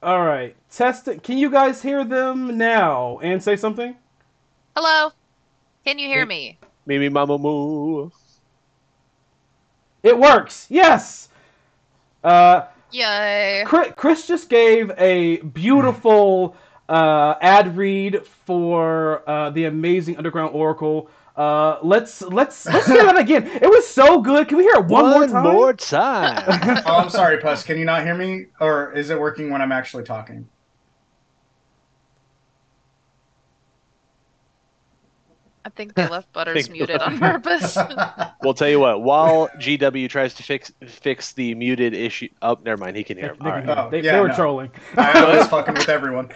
All right, test it. Can you guys hear them now and say something? Hello, can you hear Me, me? me, mama moo. It works. Yes. Uh, Yay. Chris just gave a beautiful ad read for the amazing Underground Oracle. Let's hear that again. It was so good. Can we hear it one more One time? more time. Oh, I'm sorry, Puss. Can you not hear me? Or is it working when I'm actually talking? I think they left Butters Think they muted left on me. purpose. We'll tell you what. While GW tries to fix the muted issue. Oh, never mind. He can hear him. They All can right. hear. Oh, They yeah, were no. trolling. I So was as fucking with everyone.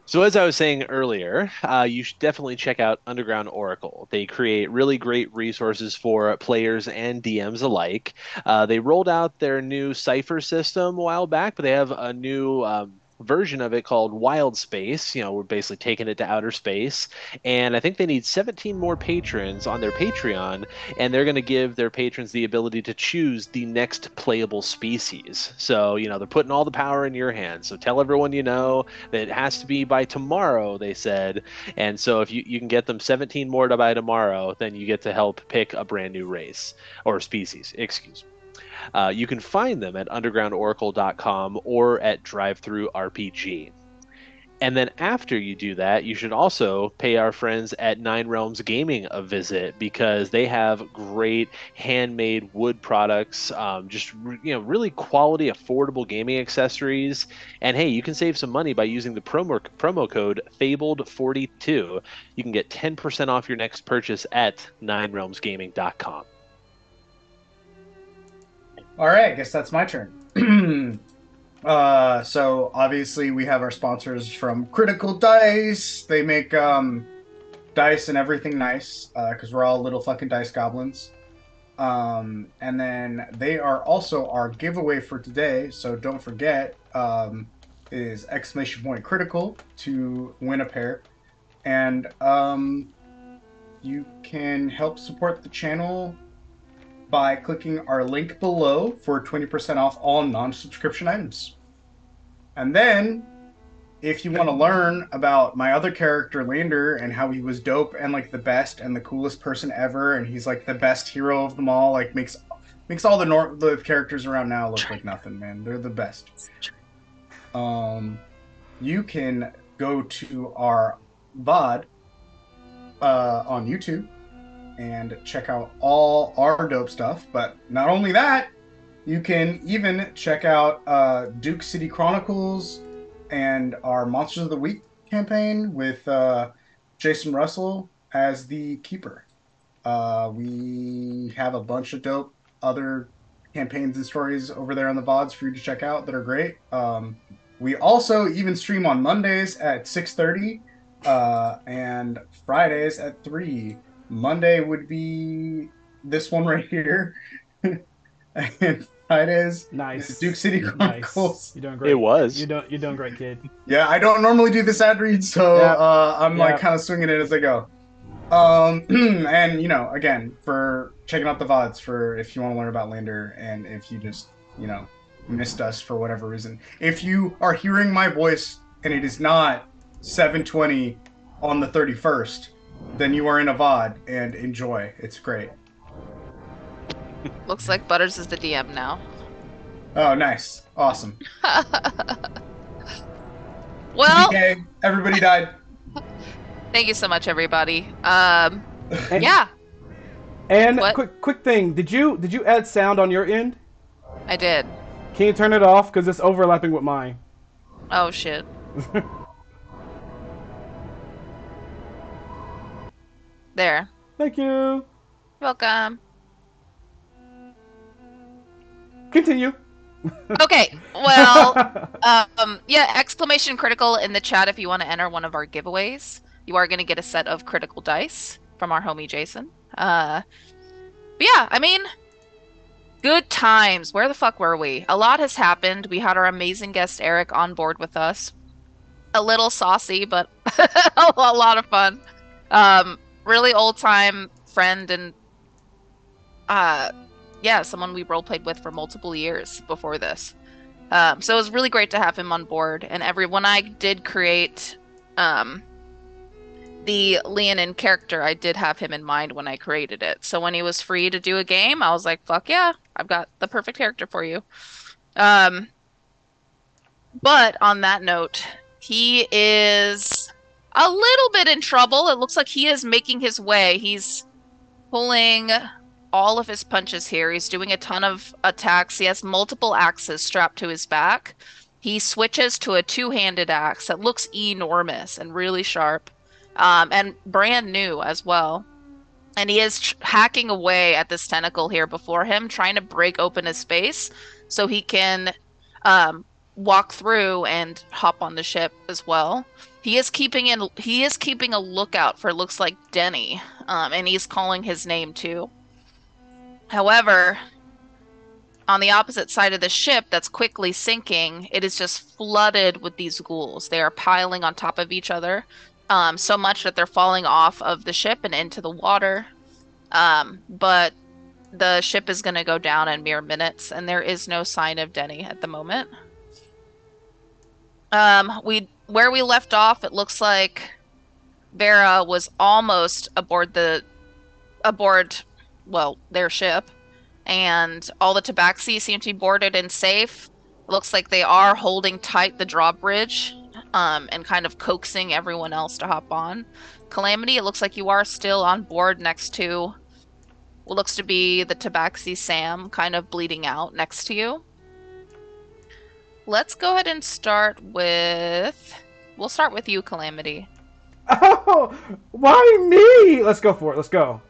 so as I was saying earlier, you should definitely check out Underground Oracle. They create really great resources for players and DMs alike. They rolled out their new Cipher system a while back, but they have a new version of it called Wild Space. We're basically taking it to outer space, and I think they need 17 more patrons on their Patreon, and they're going to give their patrons the ability to choose the next playable species. So, they're putting all the power in your hands. So tell everyone you know that it has to be by tomorrow, they said. And so if you can get them 17 more to by tomorrow, then you get to help pick a brand new race or species, excuse me. You can find them at undergroundoracle.com or at DriveThruRPG. And then after you do that, you should also pay our friends at Nine Realms Gaming a visit because they have great handmade wood products, just really quality, affordable gaming accessories. And hey, you can save some money by using the promo code Fabled42. You can get 10% off your next purchase at ninerealmsgaming.com. All right, I guess that's my turn. So obviously we have our sponsors from Critical Dice. They make dice and everything nice because we're all little fucking dice goblins. And then they are also our giveaway for today. So don't forget, is exclamation point critical to win a pair. And you can help support the channel by clicking our link below for 20% off all non-subscription items. And then if you want to learn about my other character Lander and how he was dope and like the best and the coolest person ever and he's like the best hero of them all, like makes all the characters around now look like nothing, man. They're the best. Um you can go to our VOD on YouTube and check out all our dope stuff, but not only that, you can even check out Duke City Chronicles and our Monsters of the Week campaign with Jason Russell as the keeper. We have a bunch of dope other campaigns and stories over there on the VODs for you to check out that are great. We also even stream on Mondays at 6:30 and Fridays at 3. Monday would be this one right here. And Fridays is Duke Nice, City nice. Chronicles. You're doing It great. was. You're doing great, kid. Yeah, I don't normally do this ad read, so Yeah, I'm like yeah. kind of swinging it as I go. And again, for checking out the VODs for if you want to learn about Lander and if you just, missed us for whatever reason. If you are hearing my voice and it is not 7:20 on the 31st, then you are in a VOD and enjoy. It's great. Looks like Butters is the DM now. Oh, nice. Awesome. Well, TPK, everybody died. thank you so much, everybody. And, Yeah, and what? quick thing. Did you add sound on your end? I did. Can you turn it off because it's overlapping with mine? Oh, shit. There. Thank you. Welcome. Continue. Okay, well, yeah, exclamation critical in the chat if you want to enter one of our giveaways. You are going to get a set of critical dice from our homie Jason. But yeah, I mean, good times. Where the fuck were we? A lot has happened. We had our amazing guest Eric on board with us. A little saucy, but a lot of fun. Really old time friend and yeah, someone we role played with for multiple years before this. So it was really great to have him on board. And when I did create the Leonin character, I did have him in mind when I created it. So when he was free to do a game, I was like, fuck yeah, I've got the perfect character for you. But on that note, he is a little bit in trouble. It looks like he is making his way. He's pulling all of his punches here. He's doing a ton of attacks. He has multiple axes strapped to his back. He switches to a two-handed axe that looks enormous and really sharp, and brand new as well. And he is hacking away at this tentacle here before him, trying to break open his space so he can walk through and hop on the ship as well. He is keeping a lookout for, looks like, Denny, and he's calling his name too. However, on the opposite side of the ship that's quickly sinking, it is just flooded with these ghouls. They are piling on top of each other, so much that they're falling off of the ship and into the water. But the ship is going to go down in mere minutes, and there is no sign of Denny at the moment. Where we left off, it looks like Vera was almost aboard their ship, and all the tabaxi seem to be boarded and safe. It looks like they are holding tight the drawbridge, and kind of coaxing everyone else to hop on. Calamity, it looks like you are still on board next to what looks to be the tabaxi Sam, kind of bleeding out next to you. Let's go ahead and we'll start with you, Calamity. Oh, why me? Let's go for it. Let's go.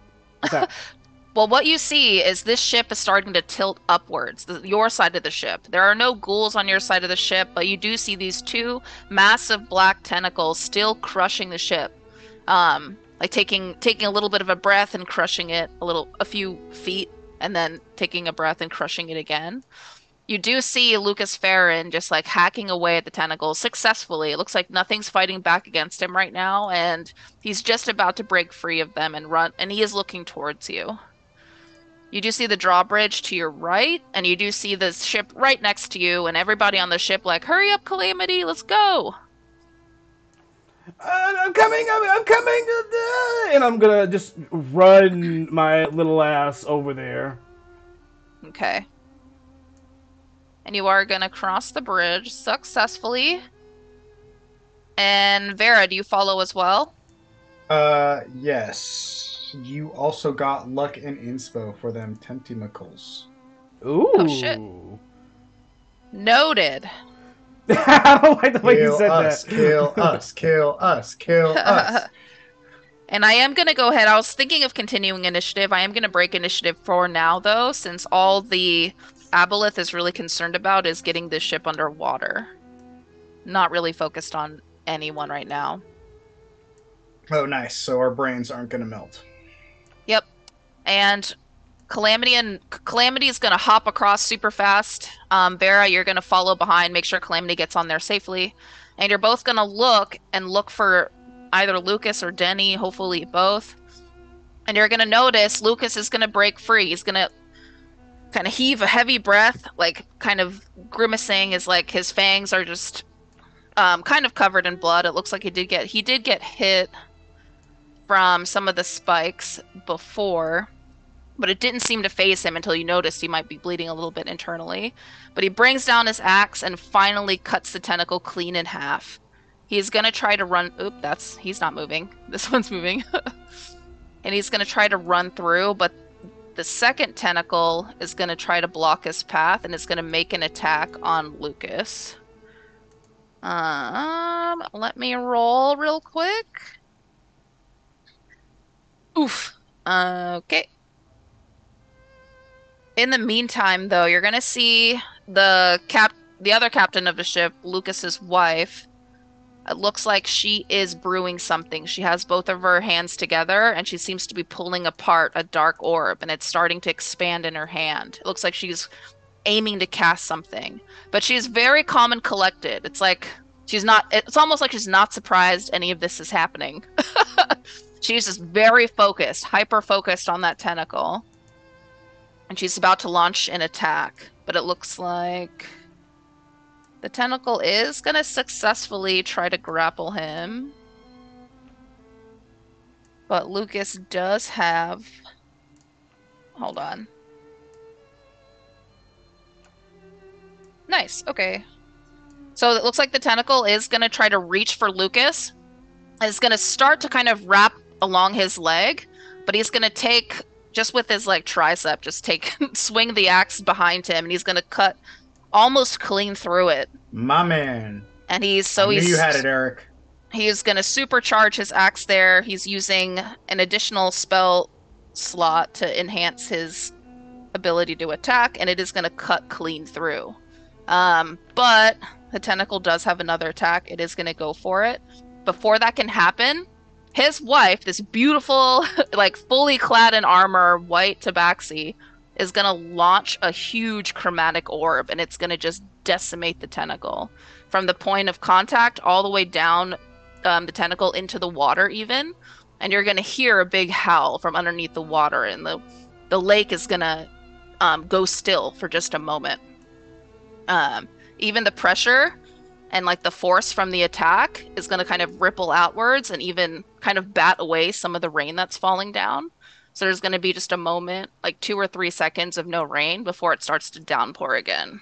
Well, what you see is this ship is starting to tilt upwards, your side of the ship. There are no ghouls on your side of the ship, but you do see these two massive black tentacles still crushing the ship. Like taking a little bit of a breath and crushing it a few feet, and then taking a breath and crushing it again. You do see Lucas Farron just like hacking away at the tentacles successfully. It looks like nothing's fighting back against him right now, and he's just about to break free of them and run, and he is looking towards you. You do see the drawbridge to your right, and you do see the ship right next to you, and everybody on the ship like, hurry up, Calamity, let's go! I'm coming, and I'm gonna just run my little ass over there. Okay. And you are gonna cross the bridge successfully. And Vera, do you follow as well? Yes. You also got luck and inspo for them tentimacles. Ooh. Oh, shit. Noted. I don't like the way you said that. Kill us, kill us, kill us. And I am going to go ahead. I was thinking of continuing initiative. I am going to break initiative for now, though, since all the Aboleth is really concerned about is getting this ship underwater. Not really focused on anyone right now. Oh, nice. So our brains aren't going to melt. Yep. And Calamity is going to hop across super fast. Vera, you're going to follow behind, make sure Calamity gets on there safely. And you're both going to look for either Lucas or Denny, hopefully both. And you're going to notice Lucas is going to break free. He's going to kind of heave a heavy breath, like kind of grimacing, as like his fangs are just kind of covered in blood. It looks like he did get hit from some of the spikes before, but it didn't seem to phase him until you noticed he might be bleeding a little bit internally. But he brings down his axe and finally cuts the tentacle clean in half. He's gonna try to run. He's not moving. This one's moving. And he's gonna try to run through, but the second tentacle is gonna try to block his path, and it's gonna make an attack on Lucas. Let me roll real quick. Oof. Okay. In the meantime, though, you're gonna see the other captain of the ship, Lucas's wife. It looks like she is brewing something. She has both of her hands together, and she seems to be pulling apart a dark orb, and it's starting to expand in her hand. It looks like she's aiming to cast something, but she's very calm and collected. It's almost like she's not surprised any of this is happening. She's just very focused, hyper-focused on that tentacle. And she's about to launch an attack, but it looks like The tentacle is going to successfully try to grapple him. But Lucas does have... Hold on. Nice, okay. So it looks like the tentacle is going to try to reach for Lucas. It's going to start to kind of wrap along his leg, but he's going to take, just with his like tricep, just take, swing the axe behind him, and he's going to cut almost clean through it. My man. And he's I knew you had it, Eric. He's going to supercharge his axe there. He's using an additional spell slot to enhance his ability to attack, and it is going to cut clean through. But the tentacle does have another attack. It is going to go for it. Before that can happen, his wife, this beautiful, like fully clad in armor, white tabaxi, is going to launch a huge chromatic orb, and it's going to just decimate the tentacle. From the point of contact all the way down the tentacle into the water even, and you're going to hear a big howl from underneath the water, and the lake is going to go still for just a moment. Even the pressure and like the force from the attack is going to kind of ripple outwards and even kind of bat away some of the rain that's falling down. So there's going to be just a moment, like 2 or 3 seconds of no rain before it starts to downpour again.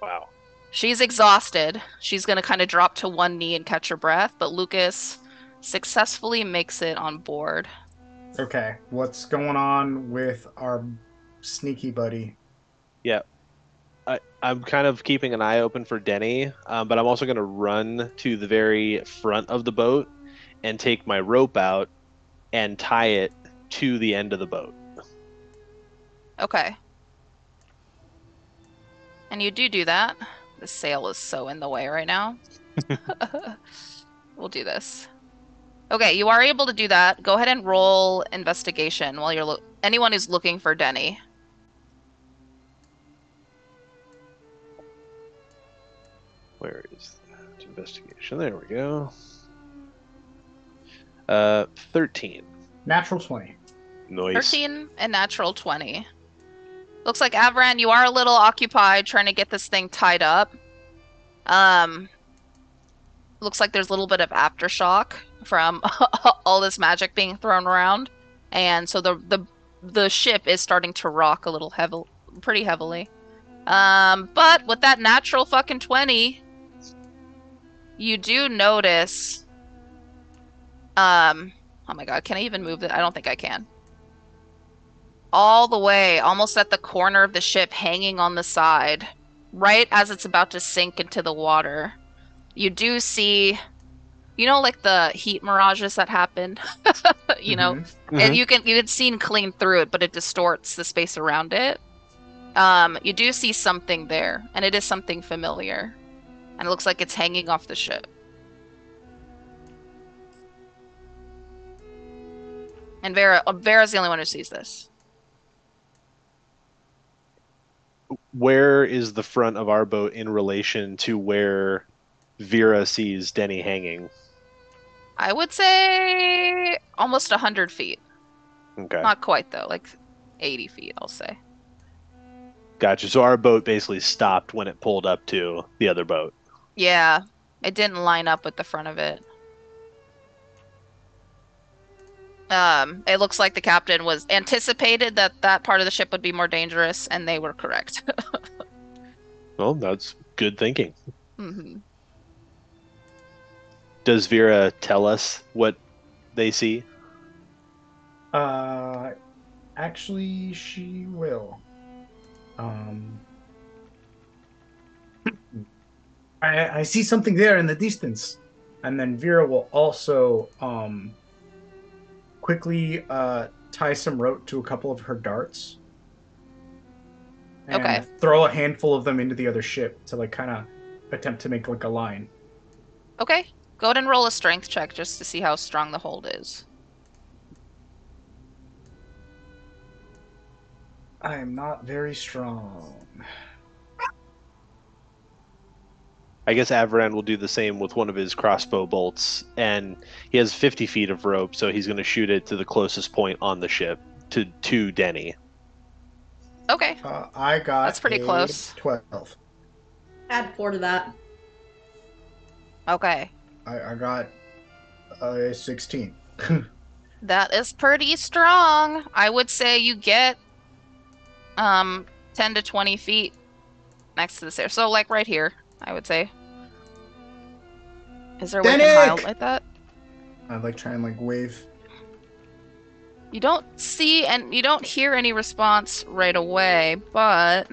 Wow. She's exhausted. She's going to kind of drop to one knee and catch her breath, but Lucas successfully makes it on board. Okay, what's going on with our sneaky buddy? Yeah. I'm kind of keeping an eye open for Denny, but I'm also going to run to the very front of the boat and take my rope out and tie it to the end of the boat. Okay. And you do that. The sail is so in the way right now. We'll do this. Okay, you are able to do that. Go ahead and roll investigation while you're anyone who's looking for Denny. Where is that investigation? There we go. 13. Natural 20. Nice. 13 and natural 20. Looks like Avran, you are a little occupied trying to get this thing tied up. Looks like there's a little bit of aftershock from all this magic being thrown around, and so the ship is starting to rock a little pretty heavily. But with that natural fucking 20, you do notice. Oh my god, can I even move it? I don't think I can. All the way, almost at the corner of the ship, hanging on the side, right as it's about to sink into the water, you do see, you know, like the heat mirages that happen, you know, and you can see clean through it, but it distorts the space around it. You do see something there, and it is something familiar, and it looks like it's hanging off the ship. And Vera's the only one who sees this. Where is the front of our boat in relation to where Vera sees Denny hanging? I would say almost 100 feet. Okay. Not quite, though. Like 80 feet, I'll say. Gotcha. So our boat basically stopped when it pulled up to the other boat. Yeah. It didn't line up with the front of it. It looks like the captain was anticipated that part of the ship would be more dangerous, and they were correct. Well, that's good thinking. Mm-hmm. Does Vera tell us what they see? Actually, she will. I see something there in the distance, and then Vera will also quickly tie some rope to a couple of her darts. And Okay. throw a handful of them into the other ship to like kind of attempt to make like a line. Okay. Go ahead and roll a strength check just to see how strong the hold is. I am not very strong. I guess Avran will do the same with one of his crossbow bolts, and he has 50 feet of rope, so he's going to shoot it to the closest point on the ship, to Denny. Okay. I got That's pretty close. 12. Add 4 to that. Okay. I got 16. That is pretty strong. I would say you get 10 to 20 feet next to the stairs. So like right here, I would say. Is there a way you can Danik! highlight that? I'd like try and like wave. You don't see and you don't hear any response right away, but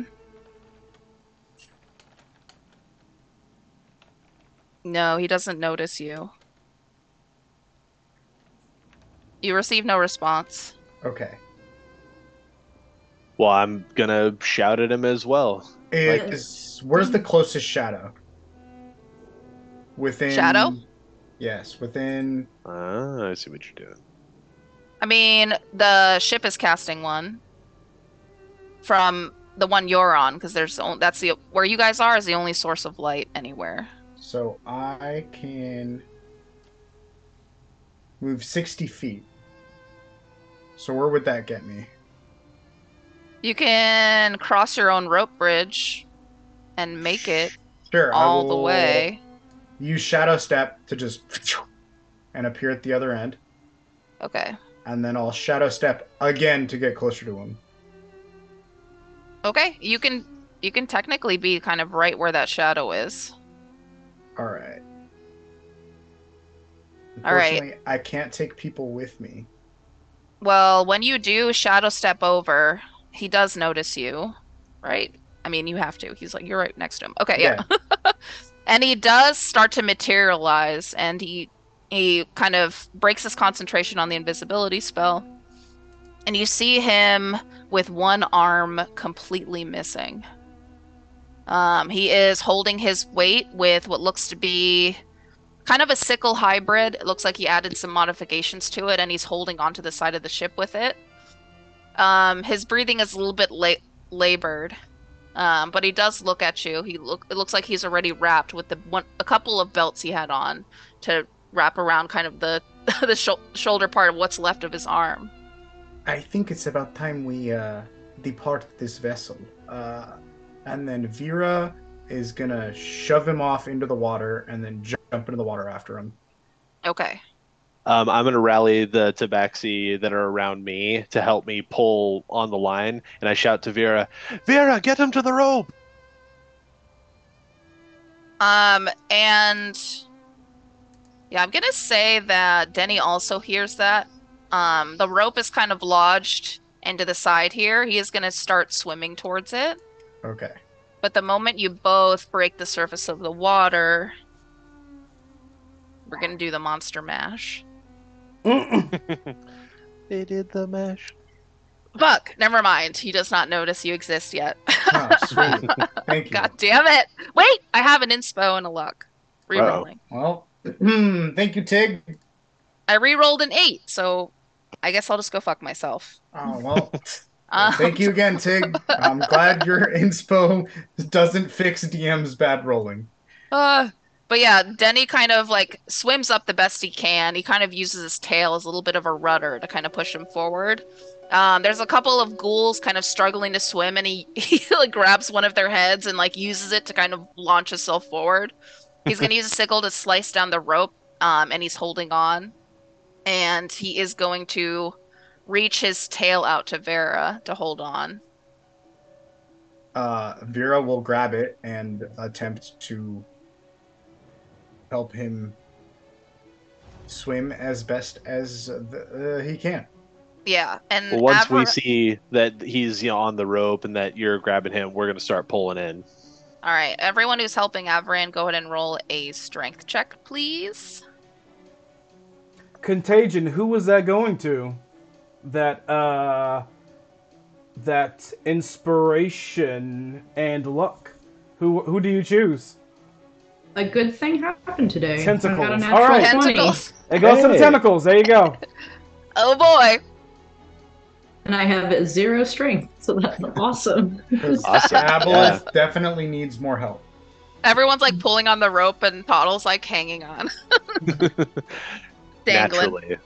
no, he doesn't notice you. You receive no response. Okay. Well, I'm gonna shout at him as well. Where's the closest shadow? Within Shadow? Yes, within. I see what you're doing. I mean, the ship is casting one from the one you're on, because that's the where you guys are is the only source of light anywhere. So I can move 60 feet. So where would that get me? You can cross your own rope bridge and make it Sure, all the way. Use Shadow Step to just and appear at the other end. Okay. And then I'll Shadow Step again to get closer to him. Okay, you can technically be kind of right where that shadow is. All right. All right. Unfortunately, I can't take people with me. Well, when you do shadow step over, he does notice you, right? I mean, you have to. He's like, you're right next to him. Okay, yeah. And he does start to materialize, and he kind of breaks his concentration on the invisibility spell. And you see him with one arm completely missing. He is holding his weight with what looks to be kind of a sickle hybrid. It looks like he added some modifications to it, and he's holding onto the side of the ship with it. His breathing is a little bit labored, but he does look at you. It looks like he's already wrapped with a couple of belts he had on to wrap around kind of the shoulder part of what's left of his arm. I think it's about time we depart this vessel. And then Vera is gonna shove him off into the water and then jump into the water after him. Okay. I'm going to rally the tabaxi that are around me to help me pull on the line, and I shout to Vera, Vera, get him to the rope! And yeah, I'm going to say that Denny also hears that. The rope is kind of lodged into the side here. He is going to start swimming towards it. Okay. But the moment you both break the surface of the water, we're going to do the monster mash. They did the mash. Fuck, never mind. He does not notice you exist yet. Oh, sweet. Thank you. God damn it. Wait, I have an inspo and a luck. Rerolling. Well, thank you, Tig. I rerolled an 8, so I guess I'll just go fuck myself. Oh, well. Thank you again, Tig. I'm glad your inspo doesn't fix DM's bad rolling. But yeah, Denny kind of like swims up the best he can. He kind of uses his tail as a little bit of a rudder to kind of push him forward. There's a couple of ghouls kind of struggling to swim, and he like grabs one of their heads and like uses it to kind of launch himself forward. He's gonna use a sickle to slice down the rope, and he's holding on. And he is going to reach his tail out to Vera to hold on. Vera will grab it and attempt to help him swim as best as he can. Yeah, and Well, once we see that he's on the rope and that you're grabbing him, we're gonna start pulling in. All right, everyone who's helping Avran, go ahead and roll a strength check, please. Contagion, who was that going to? That inspiration and luck. Who do you choose? A good thing happened today. Tentacles. I got a All right. natural 20. Tentacles. It goes to the Hey. tentacles. There you go. Oh boy. And I have 0 strength, so that's awesome. Awesome. Aboleth definitely needs more help. Everyone's like pulling on the rope and Toddle's like hanging on. Dangling. Naturally.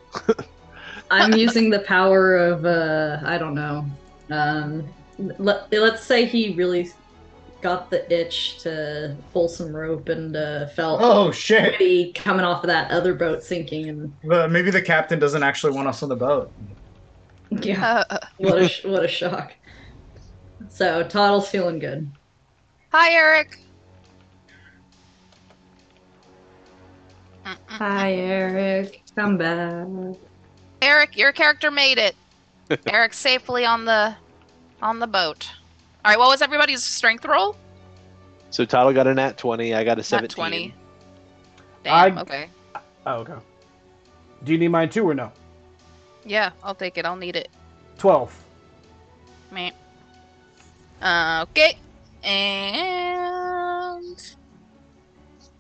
I'm using the power of, I don't know. Let's say he really got the itch to pull some rope and felt Oh shit! pretty coming off of that other boat sinking. And Maybe the captain doesn't actually want us on the boat. yeah, what a shock. So Toddle's feeling good. Hi, Eric. Hi, Eric. Come back. Eric, your character made it. Eric's safely on the boat. All right, what was everybody's strength roll? So Toddle got a nat 20. I got a Not 17. 20. Damn, I- okay. Oh, okay. Do you need mine too or no? Yeah, I'll take it. I'll need it. 12. Meh. Okay. And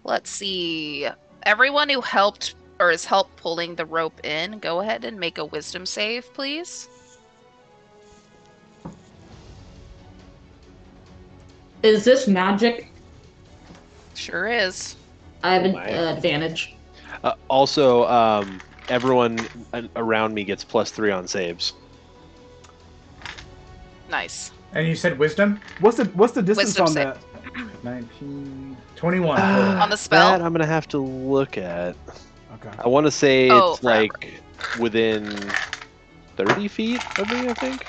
let's see. Everyone who helped or has helped pulling the rope in, go ahead and make a wisdom save, please. Is this magic? Sure is. I have an my. advantage. Also, everyone around me gets +3 on saves. Nice. And you said wisdom? What's the distance Wisdom on save. that? 19, 21. On the spell? That I'm gonna have to look at. Okay. I want to say Oh, it's forever. like within 30 feet of me, I think.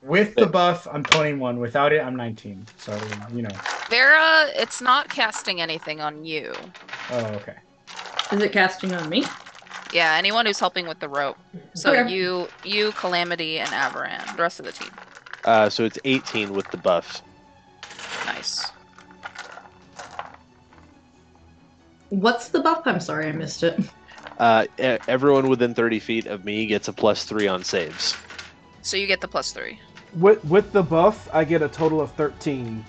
With the buff, I'm 21. Without it, I'm 19. So, you know. Vera, it's not casting anything on you. Oh, okay. Is it casting on me? Yeah, anyone who's helping with the rope. So Okay. you, Calamity, and Avaran, the rest of the team. So it's 18 with the buffs. Nice. What's the buff? I'm sorry, I missed it. Everyone within 30 feet of me gets a +3 on saves. So you get the +3. With the buff, I get a total of 13.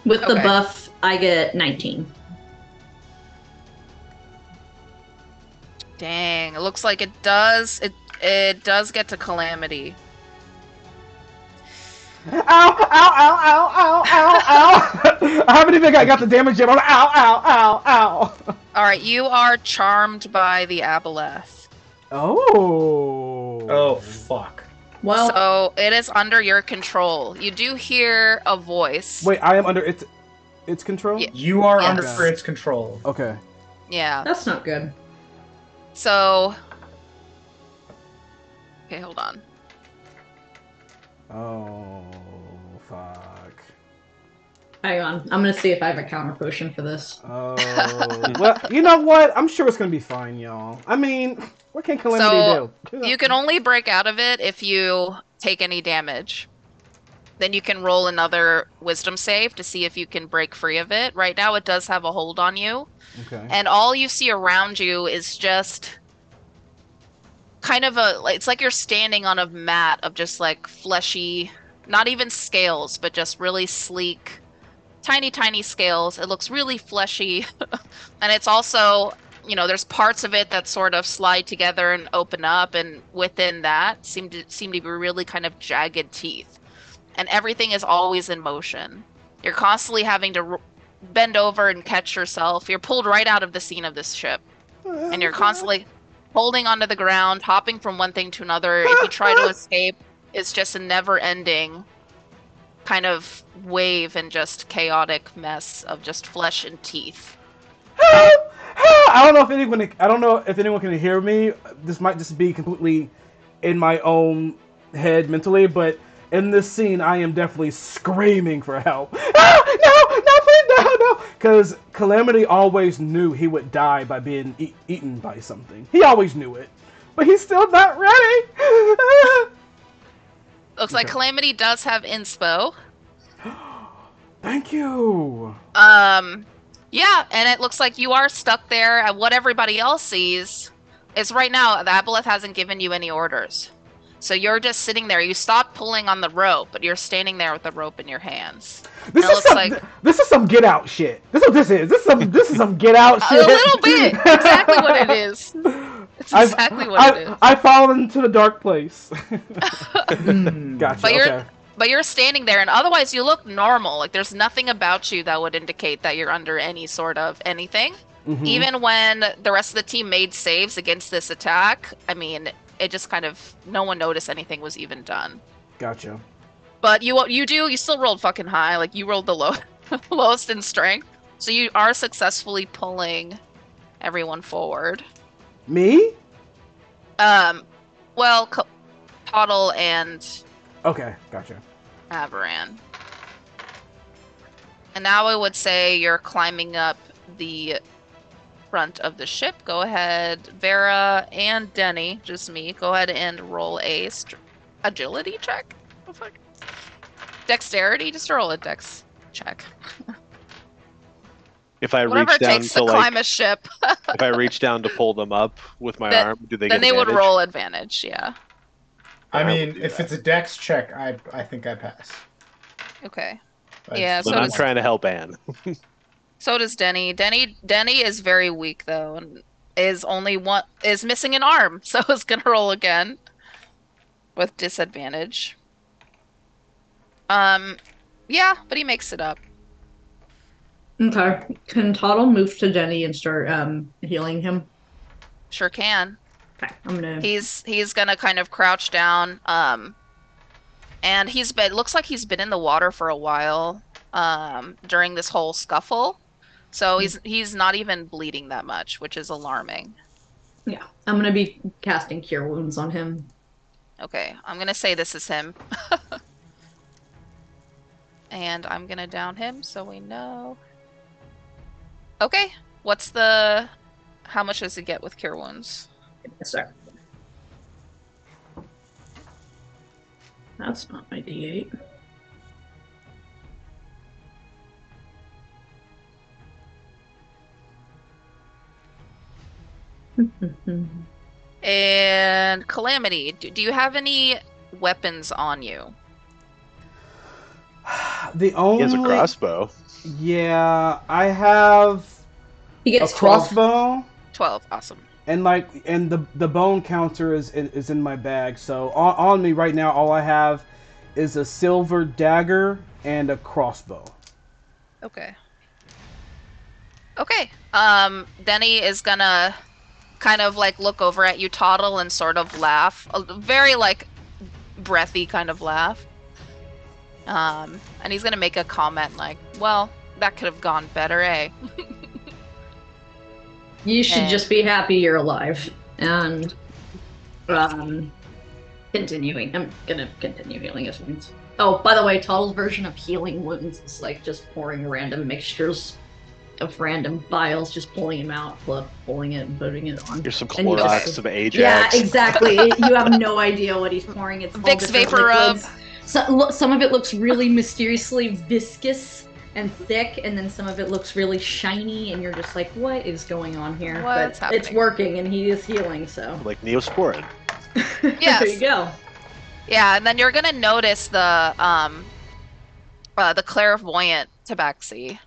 With the Okay. buff, I get 19. Dang, it looks like it does. It does get to Calamity. Ow! Ow! Ow! Ow! Ow! Ow! Ow! I haven't even got the damage yet. I'm like, ow! Ow! Ow! Ow! All right, you are charmed by the aboleth. Oh. Oh, fuck. Well, So it is under your control. You do hear a voice. Wait, I am under its control. Yeah. You are Yes. under for its control. Okay. Yeah. that's not good. So. Okay, hold on. Oh, fuck. Hang on. I'm gonna see if I have a counter potion for this. Oh. Well, you know what? I'm sure it's gonna be fine, y'all. I mean, what can Calamity do? You can only break out of it if you take any damage. Then you can roll another wisdom save to see if you can break free of it. Right now it does have a hold on you. Okay. And all you see around you is just kind of it's like you're standing on a mat of just like fleshy, not even scales, but just really sleek, tiny scales. It looks really fleshy. And it's also, there's parts of it that sort of slide together and open up, and within that seem to be really kind of jagged teeth. And everything is always in motion. You're constantly having to bend over and catch yourself. You're pulled right out of the scene of this ship. And you're constantly holding onto the ground, hopping from one thing to another. If you try to escape, it's just a never-ending kind of wave and just chaotic mess of just flesh and teeth. I don't know if anyone can hear me. This might just be completely in my own head mentally, but in this scene, I am definitely screaming for help. No, please, no. Because Calamity always knew he would die by being eaten by something. He always knew it, but he's still not ready. Looks like Calamity does have inspo. Thank you. Yeah, and it looks like you are stuck there, and what everybody else sees is right now, the aboleth hasn't given you any orders. So you're just sitting there. You stopped pulling on the rope, but you're standing there with the rope in your hands. This is some Get Out shit. This is what this is. This is some Get Out shit. A little bit. Exactly what it is. It's exactly what it is. I've fallen into the dark place. Gotcha. But you're standing there, and otherwise you look normal. Like there's nothing about you that would indicate that you're under any sort of anything. Mm-hmm. Even when the rest of the team made saves against this attack, I mean, it just kind of no one noticed anything was even done. Gotcha. But you still rolled fucking high. Like you rolled the lowest in strength, so you are successfully pulling everyone forward. Me? Well, Toddle and Okay, gotcha. Avaran. And now I would say you're climbing up the front of the ship. Go ahead, Vera and Denny, just me. Go ahead and roll a agility check. Oh, fuck. Dexterity, just roll a dex check. If I Whatever reach it down takes to to like, climb a ship. if I reach down to pull them up with my arm, do they then get they would advantage? roll advantage, yeah. I I will mean, do if that. it's a dex check, I think I pass. Okay. I Yeah, just so Then I'm does trying to help Anne. So does Denny. Denny is very weak though, and is missing an arm, so is gonna roll again with disadvantage. Yeah, but he makes it up. Okay. Can Toddle move to Denny and start healing him? Sure can. Okay, I'm gonna. He's gonna kind of crouch down. And looks like he's been in the water for a while. During this whole scuffle, so he's not even bleeding that much, which is alarming. Yeah, I'm gonna be casting Cure Wounds on him. Okay, I'm gonna say this is him. And I'm gonna down him so we know. Okay, how much does he get with Cure Wounds? Sorry. That's not my D8. And Calamity, do you have any weapons on you? The only He has a crossbow. Yeah, I have He a gets 12. crossbow, 12, awesome. and the bone counter is in my bag. So on me right now, all I have is a silver dagger and a crossbow. Okay. Okay. Denny is gonna kind of like look over at you, Toddle, and sort of laugh. A very like breathy kind of laugh. And he's gonna make a comment like, well, that could have gone better, eh? You should just be happy you're alive. And continuing. I'm gonna continue healing his wounds. Oh, by the way, Toddle's version of healing wounds is like just pouring random mixtures of random vials, just pulling them out, pulling it and putting it on. Here's some And you Clorox, just- some Ajax. Yeah, exactly. You have no idea what he's pouring. It's all Vicks different Vapor Rub. liquids. Some of it looks really mysteriously viscous and thick, and then some of it looks really shiny, and you're just like, what is going on here? What's but it's happening? working, and he is healing, so. Like Neosporin. Yes. There you go. Yeah, and then you're gonna notice the clairvoyant tabaxi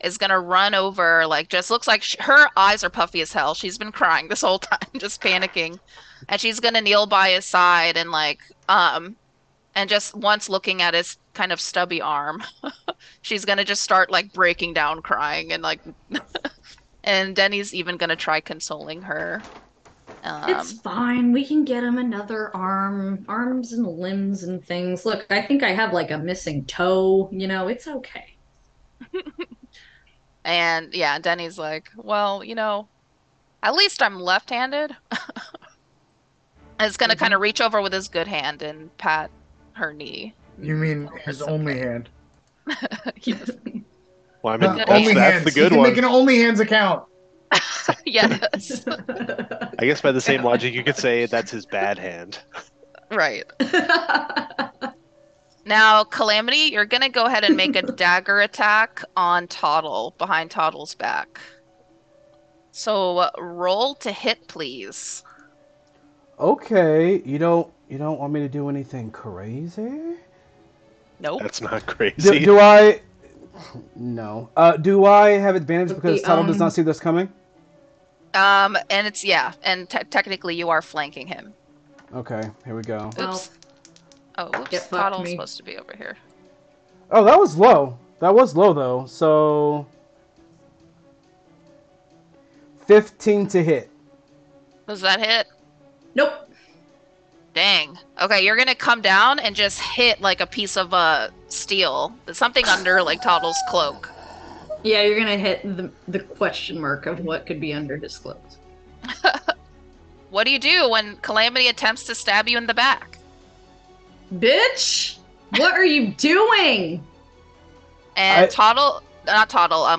is gonna run over, like, just looks like her eyes are puffy as hell. She's been crying this whole time, just panicking, and she's gonna kneel by his side and like and just once looking at his kind of stubby arm, she's gonna just start like breaking down crying and like and Denny's even gonna try consoling her. It's fine. We can get him another arms and limbs and things. Look, I think I have like a missing toe. You know, it's okay. And yeah, Denny's like, well, at least I'm left-handed. And it's gonna kind of reach over with his good hand and pat her knee. You mean his It's only okay. hand? Yes. Well, I mean, Only that's hands. the good you can one. make an only hands account. Yes. I guess by the same logic, you could say that's his bad hand. Right. Now, Calamity, you're gonna go ahead and make a dagger attack on Toddle, behind Toddle's back. So roll to hit, please. Okay, you don't want me to do anything crazy? Nope. That's not crazy. Do I? No. Do I have advantage With because the, Tuttle does not see this coming? And it's and technically you are flanking him. Okay, here we go. Well, Oops. Oh, oops. get fucked, Toddle's me. supposed to be over here. Oh, that was low. That was low though. So 15 to hit. Does that hit? Nope. Dang. Okay, you're gonna come down and just hit like a piece of steel. Something under like Toddle's cloak. Yeah, you're gonna hit the question mark of what could be under his clothes. What do you do when Calamity attempts to stab you in the back? Bitch! What are you doing? And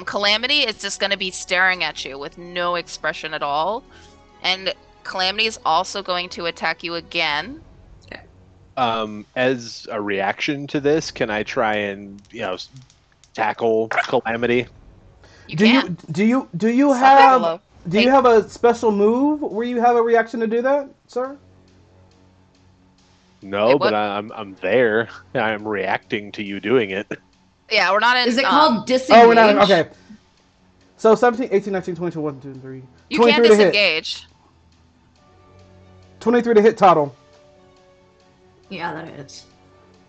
Calamity is just gonna be staring at you with no expression at all. And Calamity is also going to attack you again. Okay. As a reaction to this, can I try and tackle Calamity? Do you have a special move where you have a reaction to do that, sir? No, Wait, but I'm there. I'm reacting to you doing it. Yeah, we're not in. Is it called disengage? Oh, we're not. Okay. So 17, 18, 19, 20, 1, 2, 3. You can disengage. 23 to hit Toddle. Yeah, that is.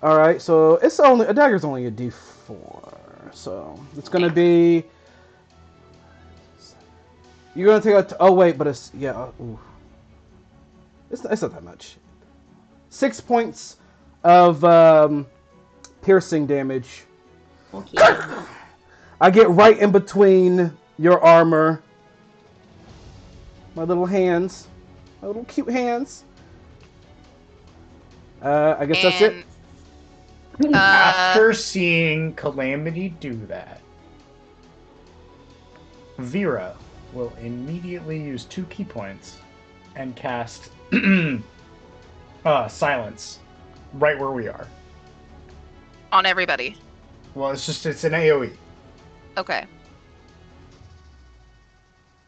All right, so it's only a dagger's only a D4, so it's gonna be. You're gonna take a. Oh wait, but it's Ooh. It's not that much. 6 points of piercing damage. Okay. I get right in between your armor. My little hands. My little cute hands. I guess that's it. After seeing Calamity do that, Vera will immediately use 2 key points and cast silence right where we are. On everybody. Well, it's an AoE. Okay.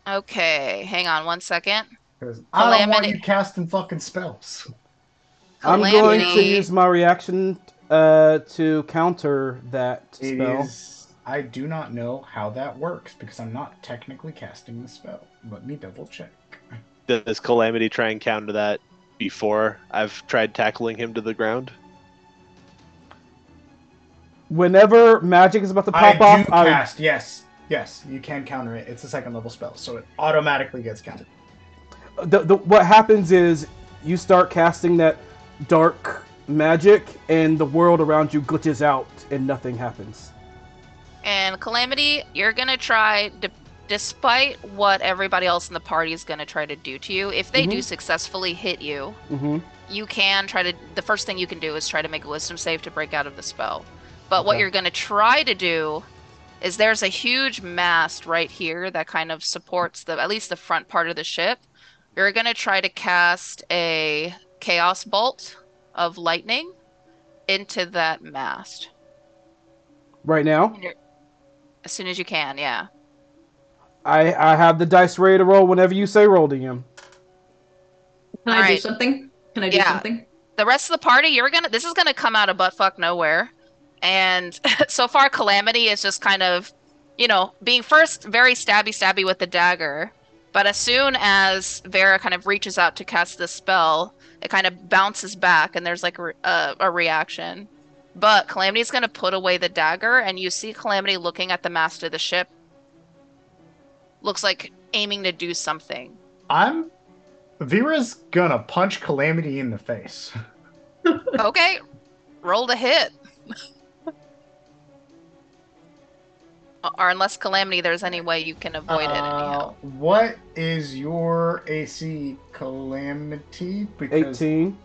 Okay, hang on 1 second. I don't want you casting fucking spells. I'm going to use my reaction to counter that spell. I do not know how that works because I'm not technically casting the spell. Let me double check. Does Calamity try and counter that before I've tried tackling him to the ground? Whenever magic is about to pop off, cast. Yes, you can counter it. It's a 2nd level spell, so it automatically gets countered. What happens is you start casting that dark magic, and the world around you glitches out, and nothing happens. And Calamity, you're gonna try, despite what everybody else in the party is gonna try to do to you, if they do successfully hit you, you can try to. The first thing you can do is try to make a wisdom save to break out of the spell. But what you're gonna try to do is there's a huge mast right here that kind of supports at least the front part of the ship. You're gonna try to cast a chaos bolt of lightning into that mast. Right now? As soon as you can, yeah. I have the dice ready to roll whenever you say roll, DM. Can I do something? Can I do something? The rest of the party, this is gonna come out of buttfuck nowhere. And so far Calamity is just kind of, being first very stabby with the dagger. But as soon as Vera kind of reaches out to cast this spell, it kind of bounces back and there's like a reaction. But Calamity's going to put away the dagger, and you see Calamity looking at the mast of the ship. Looks like aiming to do something. Vera's gonna punch Calamity in the face. Okay, roll to hit. Or unless Calamity, there's any way you can avoid it anyhow. What is your AC, Calamity? Because, 18.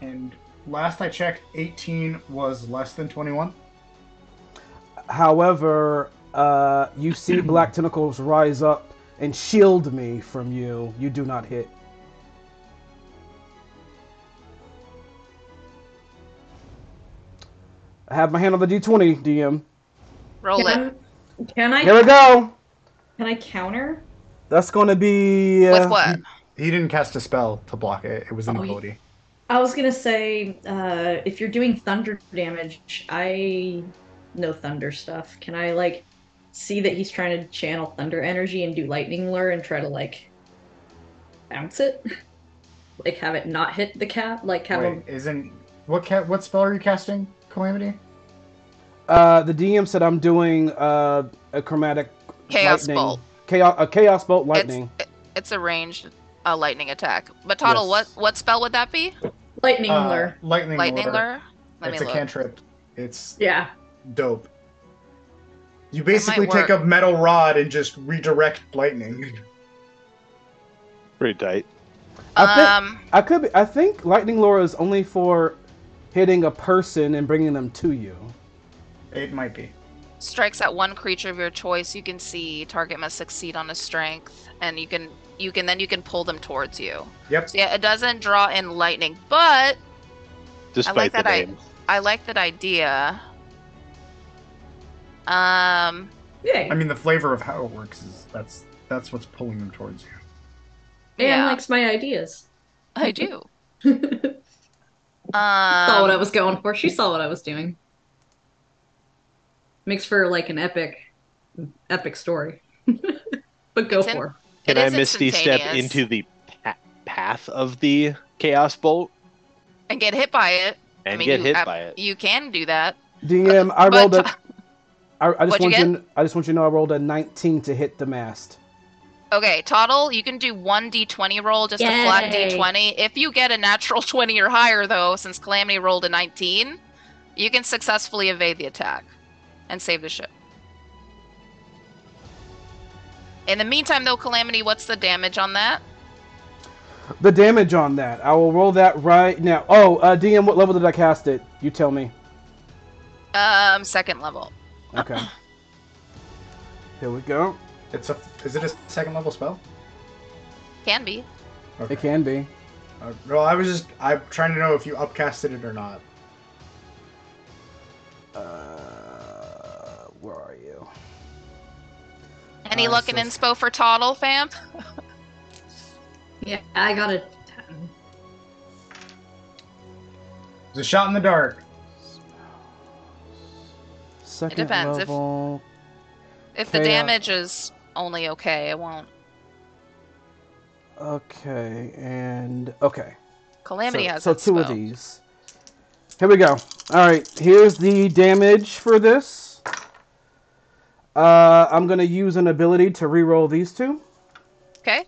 And last I checked, 18 was less than 21. However, you see black tentacles rise up and shield me from you. You do not hit. I have my hand on the D20, DM. Roll it. Can I? Here we go. Can I counter? That's going to be... With what? He didn't cast a spell to block it. It was an ability. I was going to say, if you're doing thunder damage, I know thunder stuff. Can I, see that he's trying to channel thunder energy and do lightning lure and try to, bounce it? Have it not hit the cat? What spell are you casting, Calamity? The DM said I'm doing a chromatic Chaos lightning. bolt. A chaos bolt lightning. It's a ranged lightning attack. But Toddle, Yes. what spell would that be? Lightning lure. Lightning Lightning lure. lure? Let It's me a look. cantrip. It's Yeah. dope. You basically might take work. a metal rod and just redirect lightning. Pretty tight. I think lightning lure is only for hitting a person and bringing them to you. It might be. Strikes at one creature of your choice. You can see target must succeed on a strength, and you can pull them towards you. Yep. So yeah, it doesn't draw in lightning, but Despite the that name. I like that idea. Yeah. I mean, the flavor of how it works is that's what's pulling them towards you. Anne Yeah. likes my ideas. I do. Saw what I was going for. She saw what I was doing. Makes for like an epic story. But go It's in- for. Can It I is misty step instantaneous. into the path of the chaos bolt and get hit by it. and you get hit by it? You can do that. DM, I But- rolled a. I just What'd you want I just want you to know I rolled a 19 to hit the mast. Okay, Toddle, you can do 1d20 roll, just a flat Yay. d20. If you get a natural 20 or higher, though, since Calamity rolled a 19, you can successfully evade the attack and save the ship. In the meantime, though, Calamity, what's the damage on that? The damage on that, I will roll that right now. Oh, DM, what level did I cast it? You tell me. Second level. Okay. Here we go. Is it a second level spell? Can be. Okay. It can be. Well, I'm trying to know if you upcasted it or not. Where are you? Any luck in inspo for Toddle, fam? Yeah, I got a 10. It's a shot in the dark. Second depends. level. If the Chaos. damage is only okay, it won't. Okay, and okay. Calamity has so that two of spell. these. Here we go. All right, here's the damage for this. I'm gonna use an ability to reroll these two. Okay.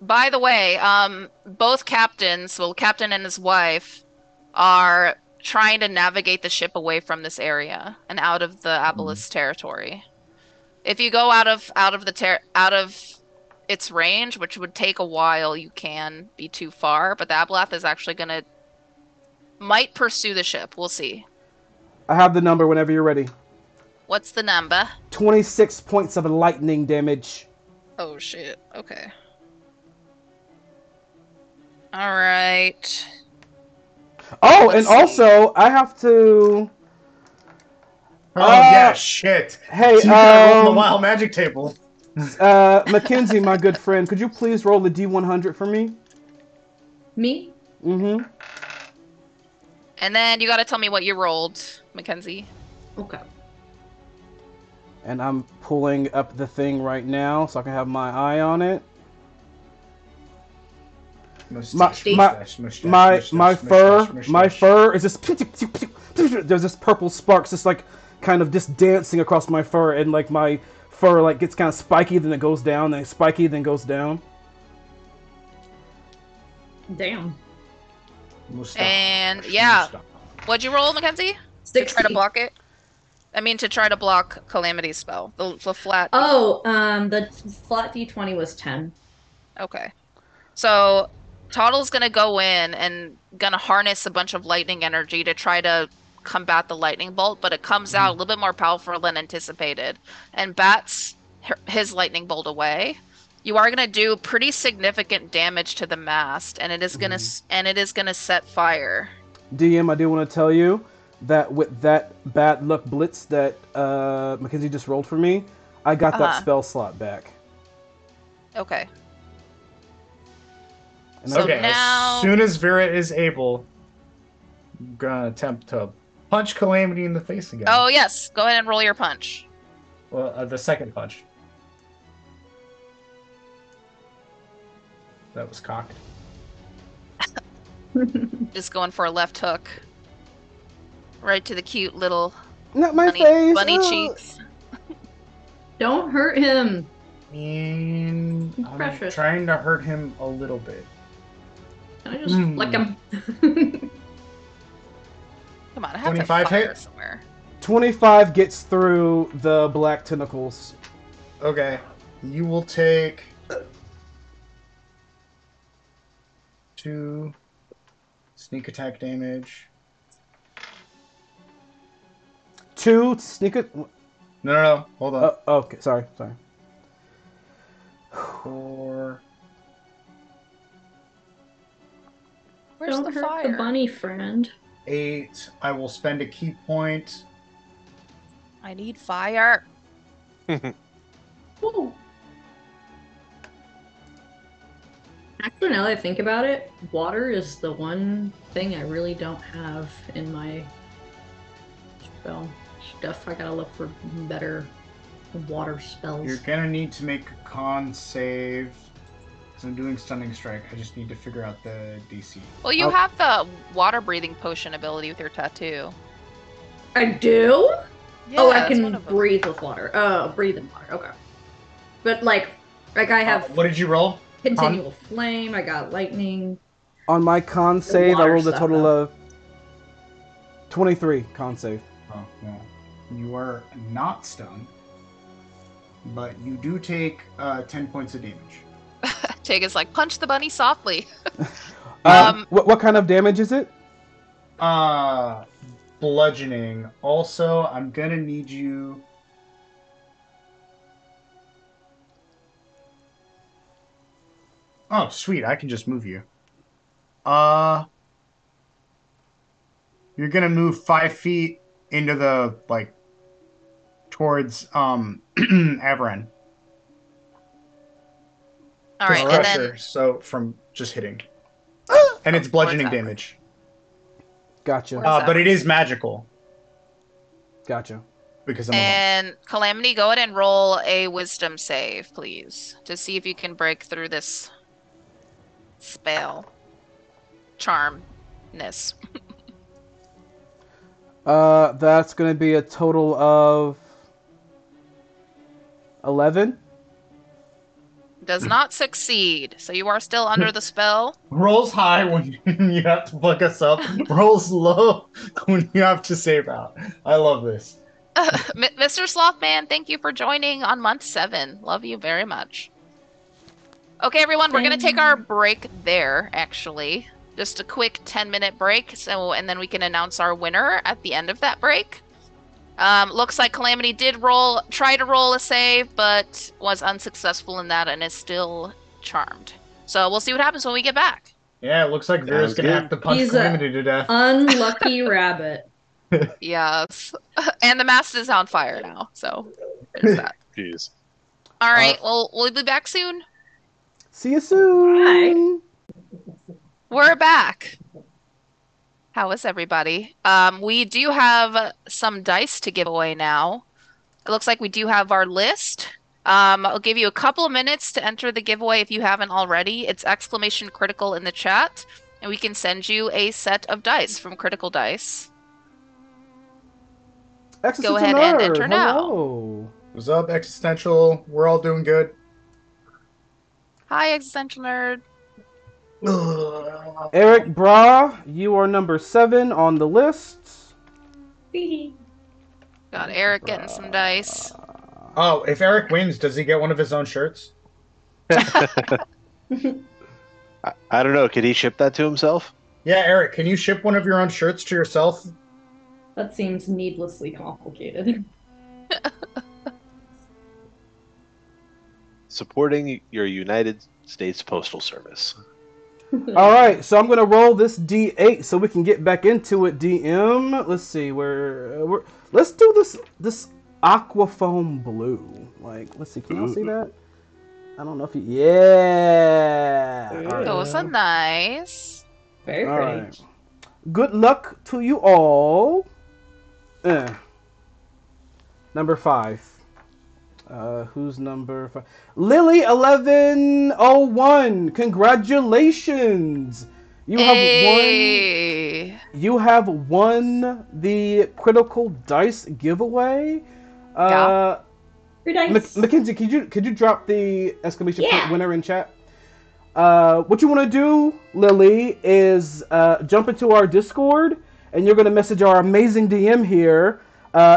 By the way, both captains, well, captain and his wife, are trying to navigate the ship away from this area and out of the Aboleth territory. If you go out of its range, which would take a while, you can be too far. But the Aboleth is actually might pursue the ship. We'll see. I have the number whenever you're ready. What's the number? 26 points of lightning damage. Oh shit. Okay. All right. Oh, Let's and see. also I have to. Oh yeah, shit. Hey, So you gotta roll the wild magic table. Mackenzie, my good friend, could you please roll the D100 for me? Me? Mm-hmm. And then you got to tell me what you rolled, Mackenzie. Okay. And I'm pulling up the thing right now so I can have my eye on it. My fur is just there's this purple sparks just like kind of just dancing across my fur, and like my fur like gets kind of spiky, then it goes down, then it's spiky, then goes down. Damn. And yeah, what'd you roll, Mackenzie? To 60. try to block it? I mean, to try to block Calamity's spell. The flat. Oh, the flat d20 was 10. Okay. So Toddle's gonna go in and gonna harness a bunch of lightning energy to try to combat the lightning bolt, but it comes out a little bit more powerful than anticipated and bats his lightning bolt away. You are gonna do pretty significant damage to the mast, and it is gonna set fire. DM, I do want to tell you that with that bad luck blitz that Mackenzie just rolled for me, I got that spell slot back. Okay. And So Okay, now- as soon as Vera is able, I'm gonna attempt to punch Calamity in the face again. Oh yes, go ahead and roll your punch. Well, the second punch. That was cocked. Just going for a left hook. Right to the cute little Not my face. bunny Ugh. cheeks. Don't hurt him. And I'm Precious. trying to hurt him a little bit. Can I just flick him? Come on, I have to 25 fire hit? somewhere. 25 gets through the black tentacles. Okay. You will take 2 sneak attack damage. 2 sneak it. No. Hold on. Okay, sorry. 4. Where's Don't the hurt fire? the bunny friend. 8. I will spend a key point. I need fire. Ooh. Actually, now that I think about it, water is the one thing I really don't have in my spell stuff. I gotta look for better water spells. You're gonna need to make a con save. Because I'm doing stunning strike. I just need to figure out the DC. Well, you have the water breathing potion ability with your tattoo. I do? Yeah, I that's one can of them. breathe with water. Oh, breathe in water. Okay. But I have What did you roll? continual flame. I got lightning. On my con save, I water rolled a stuff, total though. of 23 con save. Oh, no. You are not stunned. But you do take 10 points of damage. Tig is like, punch the bunny softly. What kind of damage is it? Bludgeoning. Also, I'm gonna need you. Oh, sweet! I can just move you. You're gonna move 5 feet into the towards Averin. All right, and Pressure. then So from just hitting, and it's bludgeoning exactly? damage. Gotcha. Where's that But it one? is magical Gotcha. because I'm a monk. And Calamity, go ahead and roll a wisdom save, please, to see if you can break through this spell. Charmness. That's gonna be a total of 11. Does not succeed, so you are still under the spell. Rolls high when you have to fuck us up. Rolls low when you have to save out. I love this. Mr. Slothman, thank you for joining on month 7. Love you very much. Okay, everyone, we're going to take our break there, actually. Just a quick 10-minute break, and then we can announce our winner at the end of that break. Looks like Calamity did try to roll a save, but was unsuccessful in that and is still charmed. So we'll see what happens when we get back. Yeah, it looks like Vera's Sounds gonna good. have to punch He's a- Calamity to death. Unlucky rabbit. Yes. And the mast is on fire now, so there's that. Jeez. All right, well, we'll be back soon. See you soon. We're back. How is everybody? We do have some dice to give away now. It looks like we do have our list. I'll give you a couple of minutes to enter the giveaway if you haven't already. It's !critical in the chat, and we can send you a set of dice from Critical Dice. Existential ahead and Nerd, enter now. hello. What's up, Existential? We're all doing good. Hi, Existential Nerd. Eric Bra, you are number 7 on the list. Got Eric getting some dice. Oh, if Eric wins, does he get one of his own shirts? I don't know. Could he ship that to himself? Yeah, Eric, can you ship one of your own shirts to yourself? That seems needlessly complicated. Supporting your United States Postal Service. All right, so I'm gonna roll this D8 so we can get back into it. DM, let's see, let's do this aquafoam blue. Let's see, can y'all see that? I don't know if yeah. All Those are nice. Very All pretty. right. Good luck to you all. Number 5. Who's number 5? Lily 1101. Congratulations. You have won the Critical Dice giveaway. Yeah. Free dice. Mackenzie, could you drop the exclamation Yeah. point winner in chat? What you want to do, Lily, is jump into our Discord, and you're going to message our amazing DM here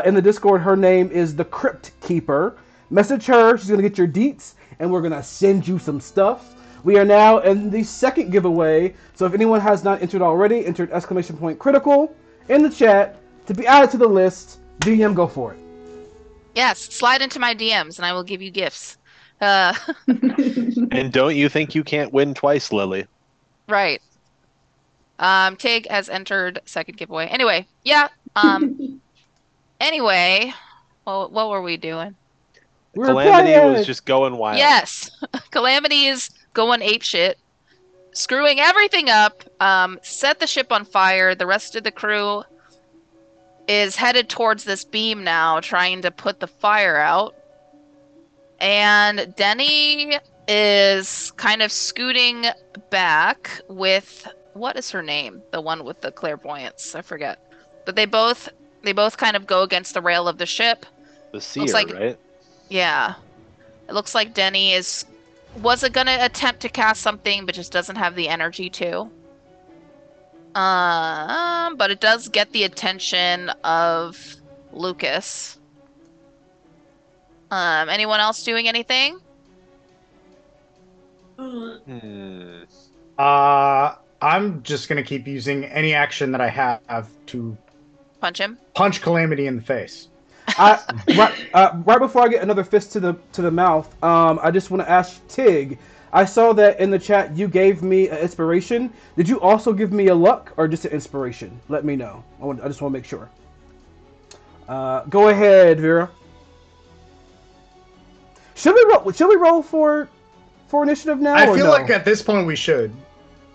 in the Discord. Her name is the Crypt Keeper. Message her. She's going to get your deets, and we're going to send you some stuff. We are now in the second giveaway, so if anyone has not entered already, entered exclamation point critical in the chat to be added to the list. DM, go for it. Yes, slide into my DMs and I will give you gifts. And don't you think you can't win twice, Lily? Right. Tig has entered second giveaway. Anyway, yeah. Anyway, well, what were we doing? We're Calamity playing. was just going wild. Yes, Calamity is going apeshit, screwing everything up. Set the ship on fire. The rest of the crew is headed towards this beam now, trying to put the fire out. And Denny is kind of scooting back with, what is her name? The one with the clairvoyance. I forget. But they both kind of go against the rail of the ship. The seer, like- right? Yeah. It looks like Denny was gonna attempt to cast something, but just doesn't have the energy to. But it does get the attention of Lucas. Anyone else doing anything? Hmm. I'm just gonna keep using any action that I have to Punch him? punch Calamity in the face. Right before I get another fist to the mouth, I just want to ask Tig. I saw that in the chat you gave me an inspiration. Did you also give me a luck or just an inspiration? Let me know. I just want to make sure. Go ahead, Vera. Should we roll for initiative now? I or feel no? like at this point we should,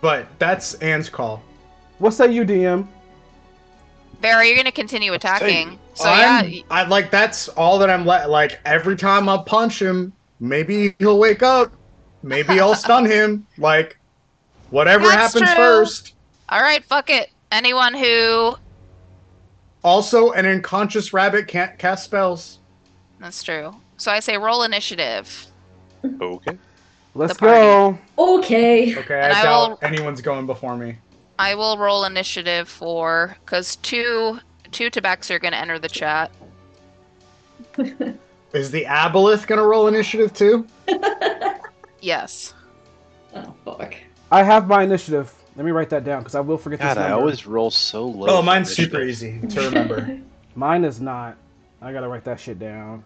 but that's Anne's call. What say you, DM? Barry, you're gonna continue attacking. So I like that's all that I'm like. Every time I punch him, maybe he'll wake up. Maybe I'll stun him. Like whatever That's happens true. first. all right, fuck it. Anyone who Also, an unconscious rabbit can't cast spells. That's true. So I say roll initiative. Okay. Let's The party. go. Okay. Okay, And I I doubt will- anyone's going before me. I will roll initiative for because two tabacs are gonna enter the chat. Is the aboleth gonna roll initiative too? Yes. Oh fuck. I have my initiative. Let me write that down because I will forget God, this I number. always roll so low. Oh, for mine's initiative. super easy to remember. Mine is not. I gotta write that shit down.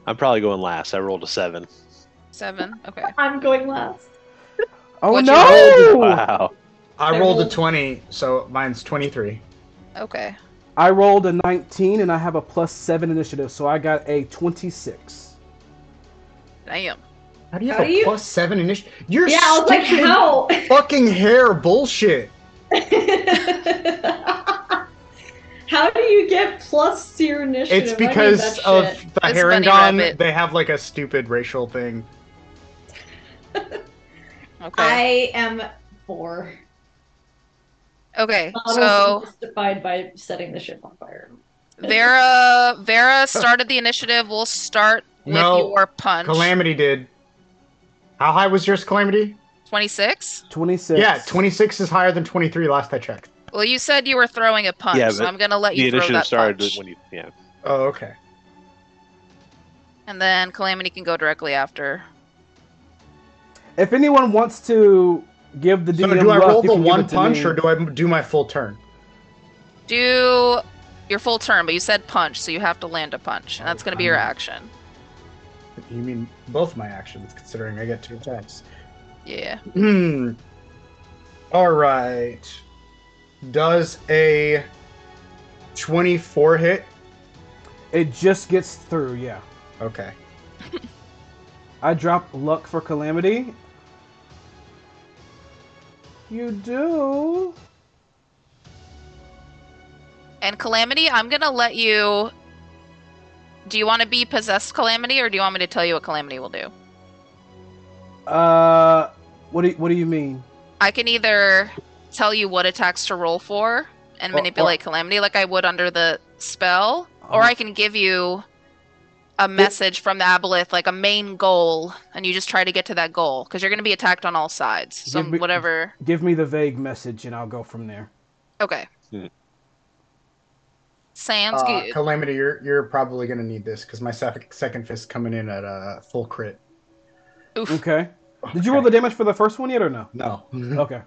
I'm probably going last. I rolled a 7. 7. Okay. I'm going last. Oh What's no! Wow. I I rolled a rolled- 20, so mine's 23. Okay. I rolled a 19 and I have a +7 initiative, so I got a 26. Damn. How do you How have do a you- +7 initiative? You're Yeah, I was like, stupid how? fucking hair bullshit. How do you get plus to your initiative? It's I need because that of shit. the It's Bunny Herringon. Rabbit. They have like a stupid racial thing. Okay. I am 4. Okay. Auto So justified by setting the ship on fire. Vera started the initiative. We'll start with No, your punch. Calamity did. How high was yours, Calamity? 26. 26. Yeah, 26 is higher than 23 last I checked. Well, you said you were throwing a punch, Yeah, so but I'm gonna let The you throw initiative that started punch. when you. Yeah. Oh, okay. And then Calamity can go directly after. If anyone wants to give the So DM do I luck, roll you the can give one it to punch me. or do I do my full turn? Do your full turn, but you said punch, so you have to land a punch, and that's gonna be your action. You mean both my actions, considering I get 2 attacks. Yeah. All right. Does a 24 hit? It just gets through, yeah. Okay. I drop luck for Calamity. You do. And Calamity, I'm gonna let you. Do you want to be possessed, Calamity, or do you want me to tell you what Calamity will do? What do you mean? I can either tell you what attacks to roll for and Or- manipulate Calamity like I would under the spell, or I can give you a message from the aboleth, like a main goal, and you just try to get to that goal because you're going to be attacked on all sides. So whatever. Give me the vague message, and I'll go from there. Okay. Sounds good. Calamity, you're probably gonna need this because my second fist coming in at full crit. Oof. Okay. Did you roll the damage for the first one yet, or no? No. Okay.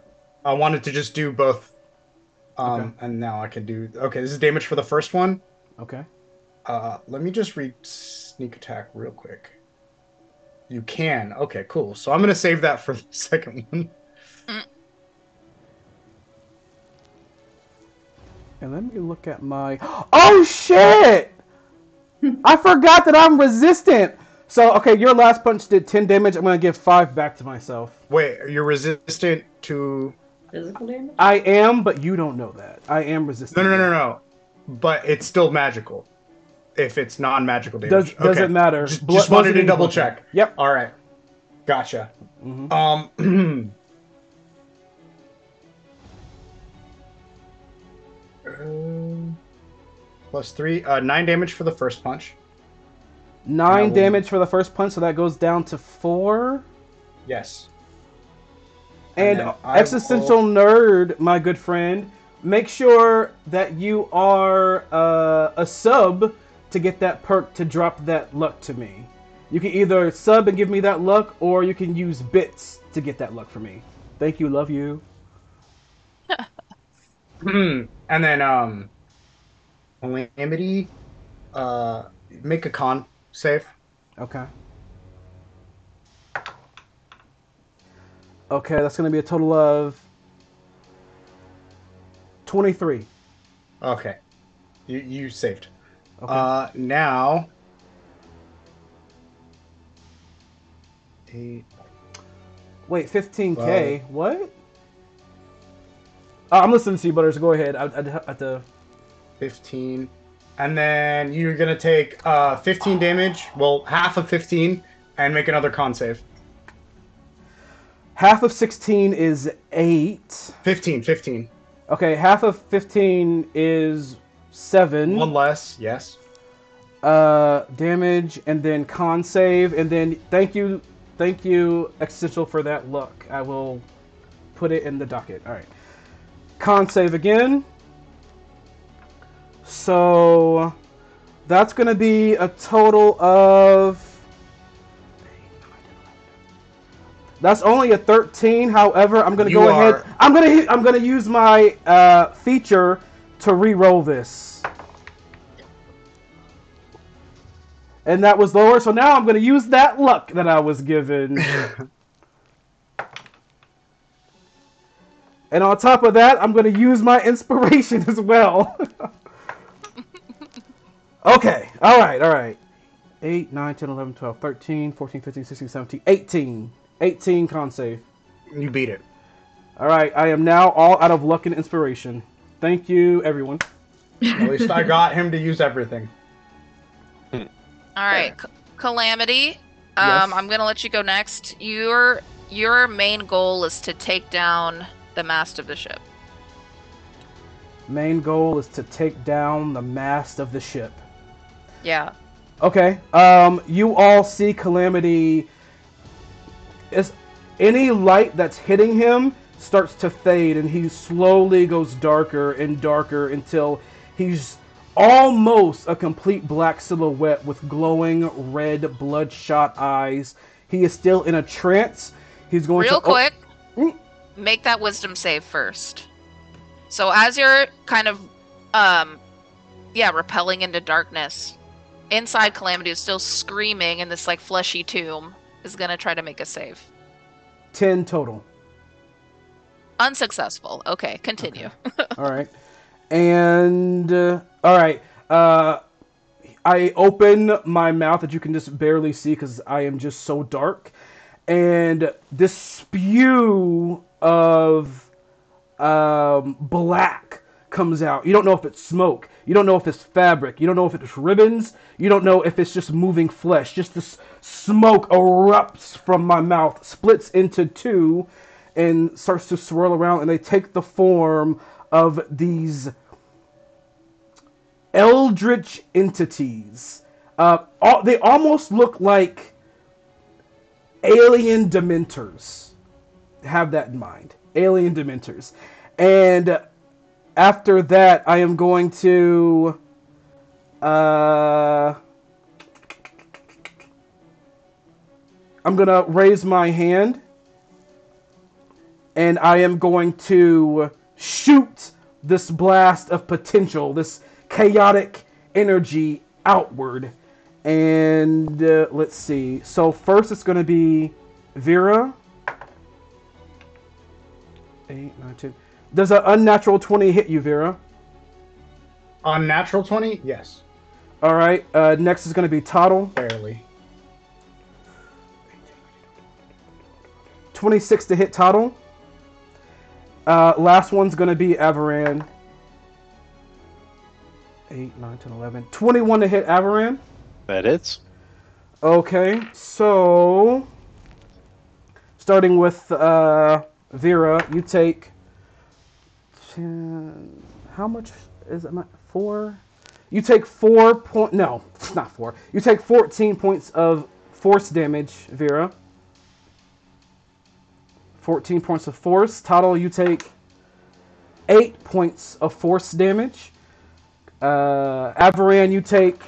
I wanted to just do both. Okay. And now I can do. Okay, this is damage for the first one. Okay. Let me just read sneak attack real quick. You can. Okay, cool. So I'm gonna save that for the second one. And let me look at my... Oh, shit! I forgot that I'm resistant! So, okay, your last punch did 10 damage. I'm going to give 5 back to myself. Wait, you're resistant to... Physical damage? I am, but you don't know that. I am resistant. No. But it's still magical. If it's non-magical damage. Doesn't matter. Just wanted to double check. Yep. All right. Gotcha. Plus 3. 9 damage for the first punch. 9 damage for the first punch, so that goes down to 4. Yes. And existential nerd, my good friend, make sure that you are a sub to get that perk to drop that luck to me. You can either sub and give me that luck, or you can use bits to get that luck for me. Thank you, love you. And then Calamity, make a con save. Okay. Okay, that's going to be a total of 23. Okay. You saved. Okay. Now 8. Wait, 15k? What? I'm listening to you, Butters. Go ahead. I'd have to... 15. And then you're going to take 15 damage. Well, half of 15. And make another con save. Half of 16 is 8. 15. Okay, half of 15 is 7. One less, yes. Damage, and then con save, and then thank you, Existential, for that luck. I will put it in the docket. All right. Con save again. So that's going to be a total of... That's only a 13. However, I'm going to go ahead. I'm going to use my feature to re-roll this. And that was lower, so now I'm going to use that luck that I was given. And on top of that, I'm going to use my inspiration as well. Okay, all right. 8, 9, 10, 11, 12, 13, 14, 15, 16, 17, 18. 18 con save. You beat it. All right, I am now all out of luck and inspiration. Thank you, everyone. At least I got him to use everything. All right, Calamity. Yes. I'm gonna let you go next. Your main goal is to take down the mast of the ship. Main goal is to take down the mast of the ship. Yeah. Okay. You all see Calamity. Is any light that's hitting him starts to fade, and he slowly goes darker and darker until he's almost a complete black silhouette with glowing red bloodshot eyes. He is still in a trance. He's going Real to... quick, make that wisdom save first. So as you're kind of, repelling into darkness, inside Calamity is still screaming in this, like, fleshy tomb, is going to try to make a save. 10 total. Unsuccessful. Okay, continue. Okay. All right. And, all right. I open my mouth that you can just barely see because I am just so dark. And this spew of black comes out. You don't know if it's smoke. You don't know if it's fabric. You don't know if it's ribbons. You don't know if it's just moving flesh. Just this smoke erupts from my mouth, splits into 2, and starts to swirl around, and they take the form of these eldritch entities. They almost look like alien dementors. Have that in mind. Alien dementors. And after that, I am going to... I'm going to raise my hand. And I am going to shoot this blast of potential, this chaotic energy outward. And let's see. So first it's going to be Vera. 8, 9, 10. Does an unnatural 20 hit you, Vera? Unnatural 20? Yes. All right. Next is going to be Toddle. Barely. 26 to hit Toddle. Last one's going to be Avaran. 8, 9, 10, 11. 21 to hit Avaran. That hits. Okay, so starting with Vera, you take 10, how much is it? 4? You take 4 point. No, it's not 4. You take 14 points of force damage, Vera. 14 points of force. Total, you take 8 points of force damage. Avaran, you take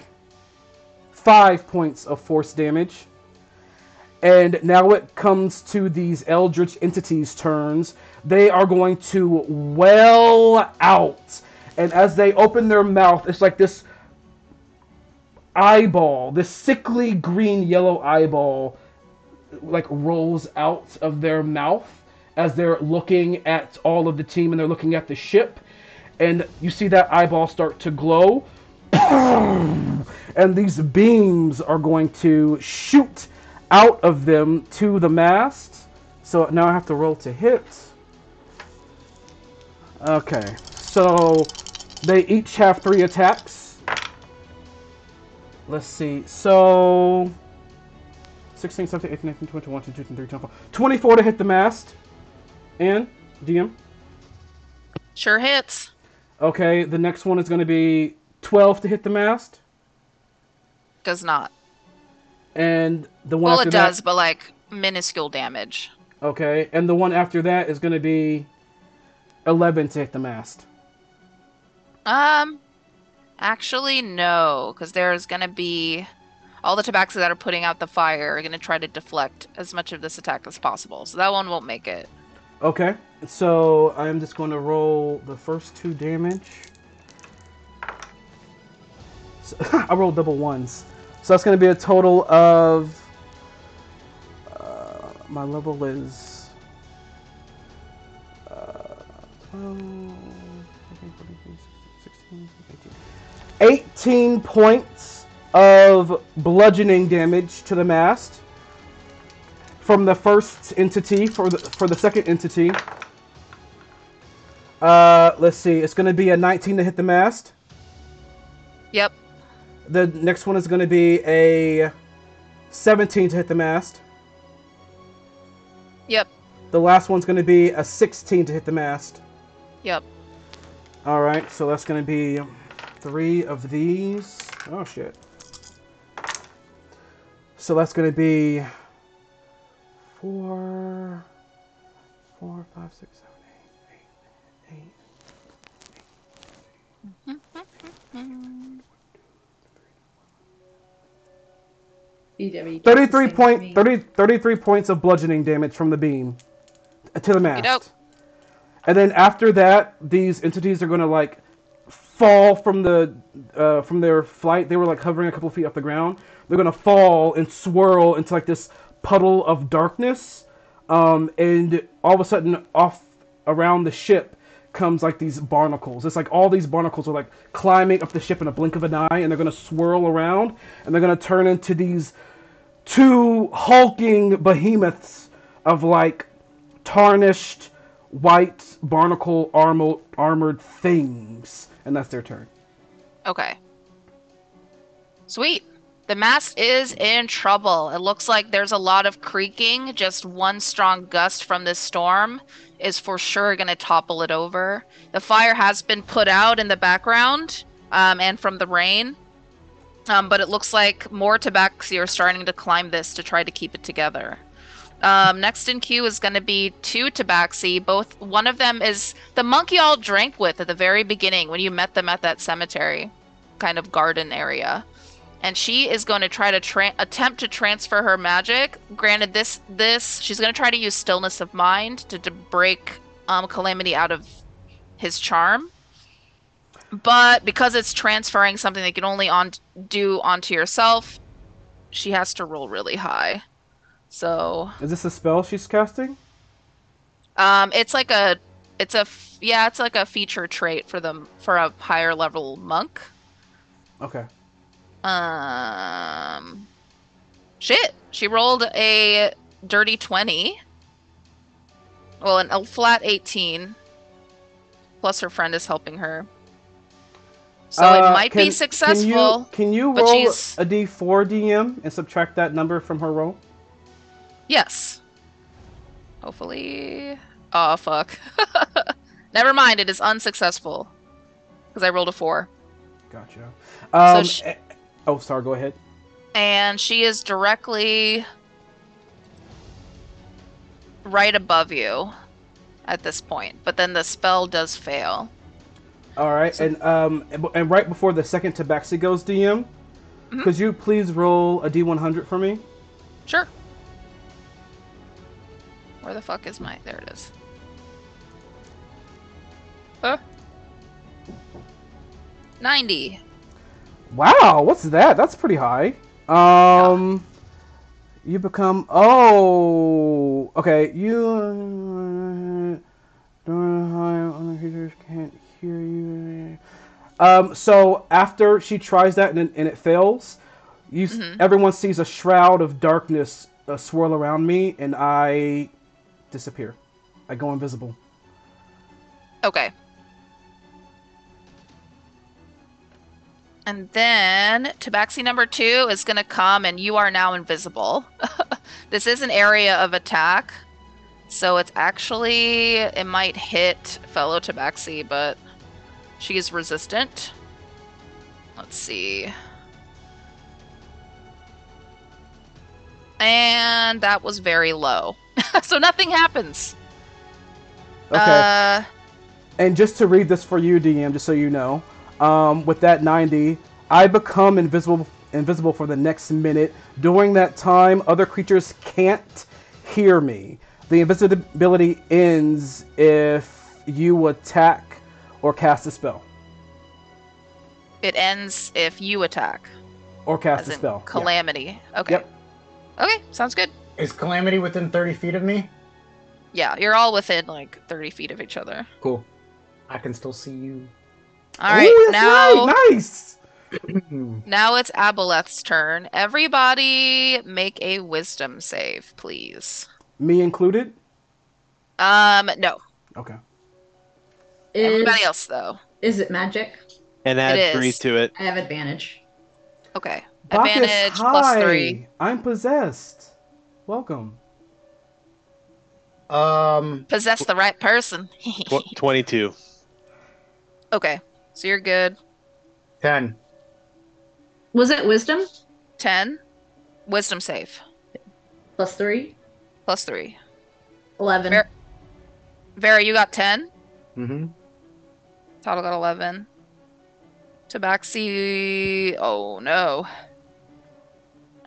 5 points of force damage. And now it comes to these Eldritch entities' turns. They are going to well out. And as they open their mouth, it's like this eyeball, this sickly green yellow eyeball, like rolls out of their mouth as they're looking at all of the team and they're looking at the ship. And you see that eyeball start to glow. And these beams are going to shoot out of them to the mast. So now I have to roll to hit. Okay, so they each have 3 attacks. Let's see, so 16, 17, 18, 19, 20, 21, 22, 23, 24. 24 to hit the mast. And DM? Sure hits. Okay, the next one is going to be 12 to hit the mast. Does not. And the one Well, after it that, does, but like minuscule damage. okay, and the one after that is going to be 11 to hit the mast. Actually, no, because there's gonna be all the tabaxi that are putting out the fire are gonna try to deflect as much of this attack as possible. So that one won't make it. Okay, so I'm just going to roll the first 2 damage. So, I rolled double ones. So that's going to be a total of... my level is... 12, 16, 18 points of bludgeoning damage to the mast. From the first entity, for the second entity. Let's see. It's going to be a 19 to hit the mast. Yep. The next one is going to be a 17 to hit the mast. Yep. The last one's going to be a 16 to hit the mast. Yep. All right, so that's going to be 3 of these. Oh, shit. So that's going to be 4, 5, 6, 7, 8, 8. 33 points of bludgeoning damage from the beam to the mast. And then after that, these entities are going to like fall from their flight. They were like hovering a couple feet off the ground. They're going to fall and swirl into like this puddle of darkness. And all of a sudden, off around the ship comes like these barnacles. It's like all these barnacles are like climbing up the ship in a blink of an eye, and they're going to swirl around, and they're going to turn into these 2 hulking behemoths of like tarnished white barnacle armored things. And that's their turn. Okay. Sweet. The mast is in trouble. It looks like there's a lot of creaking. Just one strong gust from this storm is for sure going to topple it over. The fire has been put out in the background, and from the rain. But it looks like more tabaxi are starting to climb this to try to keep it together. Next in queue is going to be 2 tabaxi. One of them is the monk y'all drank with at the very beginning when you met them at that cemetery kind of garden area. And she is going to try to attempt to transfer her magic. Granted, she's going to try to use stillness of mind to break Calamity out of his charm. But because it's transferring something that you can only do onto yourself, she has to roll really high. So Is this a spell she's casting? it's like a feature trait for a higher level monk. Okay. Shit. She rolled a dirty 20. Well, a flat 18. Plus her friend is helping her. So it might be successful. Can you but roll she's... a d4 DM and subtract that number from her roll? Yes. Hopefully. Oh, fuck. Never mind, it is unsuccessful. Because I rolled a 4. Gotcha. Oh, sorry, go ahead. And she is directly right above you at this point. But then the spell does fail. All right, so, and right before the second tabaxi goes, DM, could you please roll a d100 for me? Sure. Where the fuck is my... There it is. 90. Wow, what's that? That's pretty high. Yeah. You become... Oh! Okay, you... Other creatures can't hear you. So after she tries that and it fails, everyone sees a shroud of darkness swirl around me, and I disappear. I go invisible. Okay. And then tabaxi number 2 is going to come, and you are now invisible. This is an area of attack, so it's actually... It might hit fellow tabaxi, but she's resistant. Let's see. And that was very low. So nothing happens. Okay. And just to read this for you, DM, just so you know, with that 90, I become invisible for the next minute. During that time, other creatures can't hear me. The invisibility ends if you attack or cast a spell. It ends if you attack. Or cast a spell. Calamity. Yeah. Okay. Yep. Okay, sounds good. Is Calamity within 30 feet of me? Yeah, you're all within like 30 feet of each other. Cool. I can still see you. All right, now right. Nice. Now it's Aboleth's turn. Everybody make a wisdom save, please. Me included? No. Okay. Everybody else though. Is it magic? And add 3 to it. I have advantage. Okay. Bacchus, Advantage hi. +3. I'm possessed. Welcome. Possess the right person. 22. Okay, so you're good. 10. Was it wisdom? 10. Wisdom save. +3? +3. 11. Vera, you got 10? Mm-hmm. Total got 11. Tabaxi... Oh, no.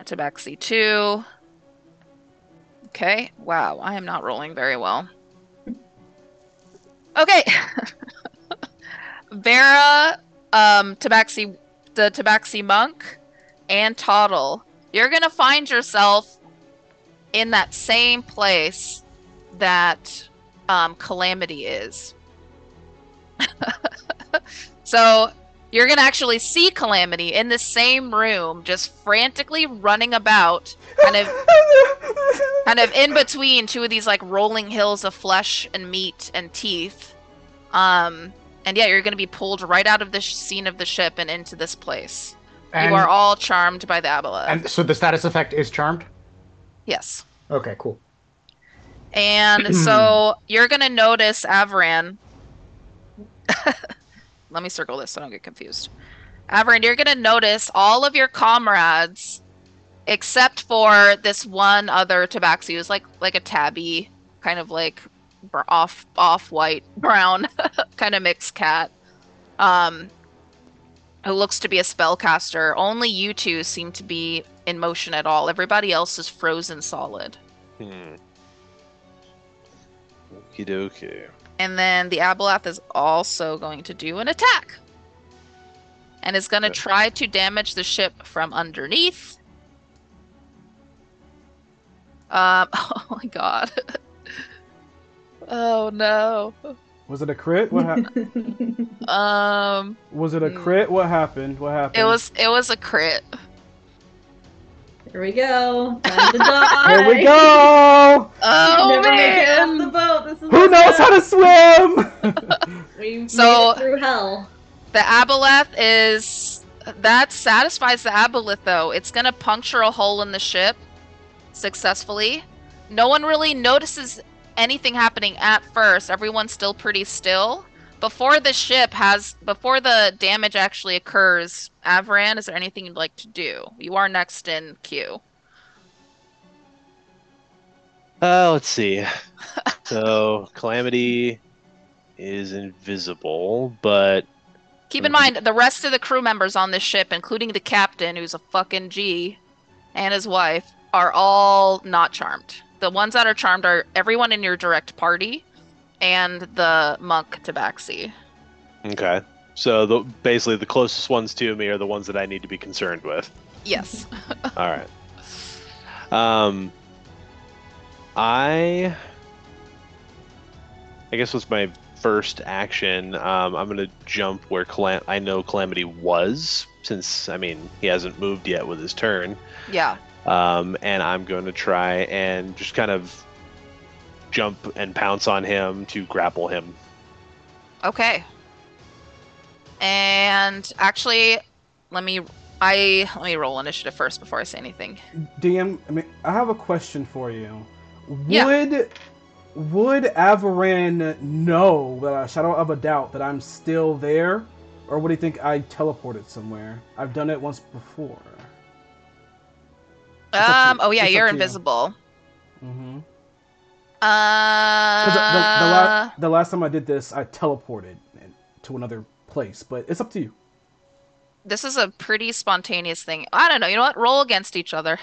Tabaxi 2. Okay. Wow, I am not rolling very well. Okay. Vera, Tabaxi, the Tabaxi monk, and Toddle. You're gonna find yourself in that same place that Calamity is. So you're gonna actually see Calamity in the same room, just frantically running about, kind of in between two of these like rolling hills of flesh and meat and teeth. And yeah, you're gonna be pulled right out of the scene of the ship and into this place. And you are all charmed by the Aboleth. And so the status effect is charmed? Yes. Okay, cool. And so you're gonna notice Avran let me circle this so I don't get confused. Averin, you're gonna notice all of your comrades, except for this one other tabaxi who's like a tabby, kind of like off white brown kind of mixed cat. Who looks to be a spellcaster. Only you two seem to be in motion at all. Everybody else is frozen solid. Okie dokie. And then the Abeloth is also going to do an attack. And is going to try to damage the ship from underneath. Oh my god. Oh no. Was it a crit? What happened? Was it a crit? What happened? What happened? It was a crit. Here we go. Time to die. Here we go. Oh Never make it off man. the boat. This is Who knows how to swim? We made So- it through hell. The Aboleth is... That satisfies the Aboleth, though. It's going to puncture a hole in the ship successfully. No one really notices anything happening at first. Everyone's still pretty still. Before the damage actually occurs, Avran, is there anything you'd like to do? You are next in queue. Let's see. So, Calamity is invisible, but... Keep in mind, the rest of the crew members on this ship, including the captain, who's a fucking G, and his wife, are all not charmed. The ones that are charmed are everyone in your direct party, and the monk Tabaxi. Okay. So, basically, the closest ones to me are the ones that I need to be concerned with. Yes. All right. I guess what's my first action? I'm gonna jump where I know Calamity was, since he hasn't moved yet with his turn. Yeah. And I'm going to try and just kind of jump and pounce on him to grapple him. Okay. And actually, let me roll initiative first before I say anything. DM, I have a question for you. Yeah. Would Avaran know, without a shadow of a doubt, that I'm still there? Or would he think I teleported somewhere? I've done it once before. Oh yeah, it's up you're to you. invisible. Mm-hmm. The last time I did this, I teleported to another place, but it's up to you. This is a pretty spontaneous thing. I don't know. You know what? Roll against each other.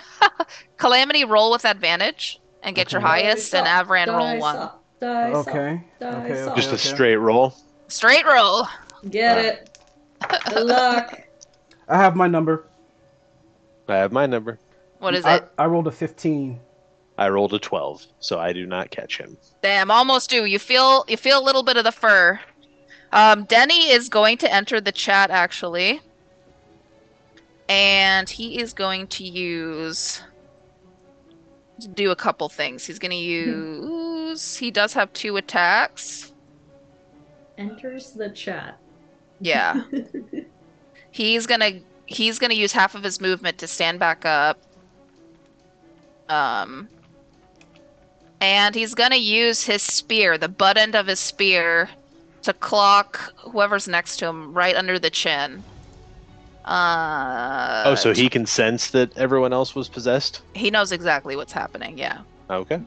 Calamity, roll with advantage and get your Okay. highest, and Avran roll one. Okay. Just a straight roll. Straight roll. Get it. Good luck. I have my number. I have my number. What is it? I rolled a 15. I rolled a 12, so I do not catch him. Damn, almost do. You feel a little bit of the fur. Denny is going to enter the chat actually. And he is going to do a couple things. He's going to use... He does have 2 attacks. Enters the chat. Yeah. He's gonna use half of his movement to stand back up. And he's gonna use his spear, the butt end of his spear, to clock whoever's next to him right under the chin. So he can sense that everyone else was possessed? He knows exactly what's happening, yeah. Okay.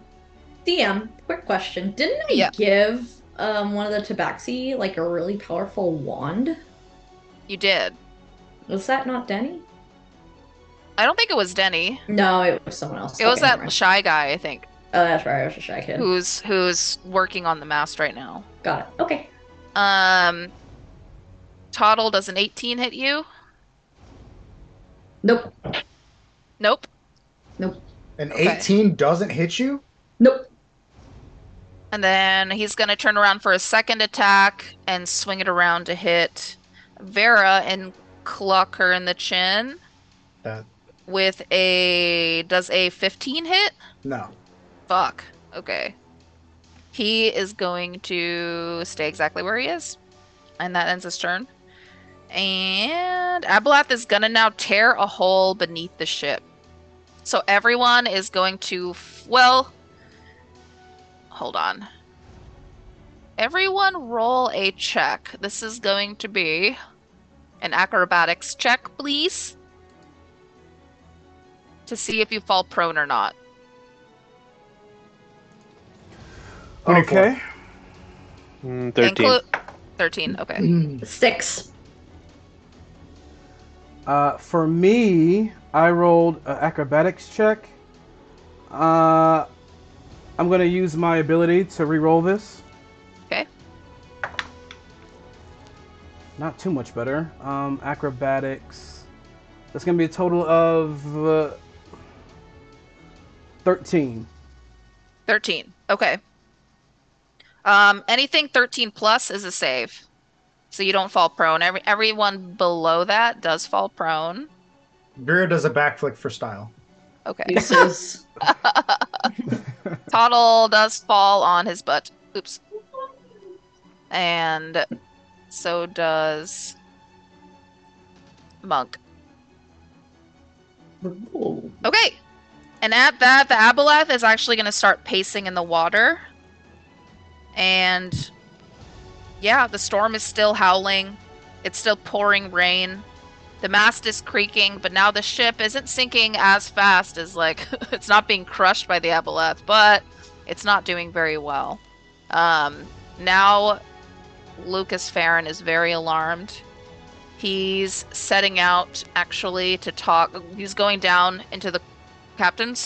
DM, quick question. Didn't I Yeah. give one of the Tabaxi like a really powerful wand? You did. Was that not Denny? I don't think it was Denny. No, it was someone else. It was Okay, never that mind. shy guy, I think, Oh, that's right. I was a shy kid. who's working on the mast right now. Got it. Okay. Toddle, does an 18 hit you? Nope. Nope. Nope. An Okay. 18 doesn't hit you? Nope. And then he's going to turn around for a second attack and swing it around to hit Vera and clock her in the chin That with does a 15 hit? no. Fuck. Okay. He is going to stay exactly where he is. And that ends his turn. And Abelath is going to now tear a hole beneath the ship. So everyone is going to... Well... Hold on. Everyone roll a check. This is going to be an acrobatics check, please, to see if you fall prone or not. 24. Okay. 13. 13, okay. 6. For me, I rolled an acrobatics check. I'm gonna use my ability to re-roll this. Okay. Not too much better. Acrobatics. That's gonna be a total of 13. 13, okay. Anything 13 plus is a save. So you don't fall prone. Everyone below that does fall prone. Vera does a backflip for style. Okay. Uses. Toddle does fall on his butt. Oops. And so does Monk. Ooh. Okay. And at that, the Aboleth is actually going to start pacing in the water. And yeah, the storm is still howling. It's still pouring rain. The mast is creaking, but now the ship isn't sinking as fast as, like, it's not being crushed by the Aboleth, but it's not doing very well. Now Lucas Farron is very alarmed. He's setting out, actually, to talk. He's going down into the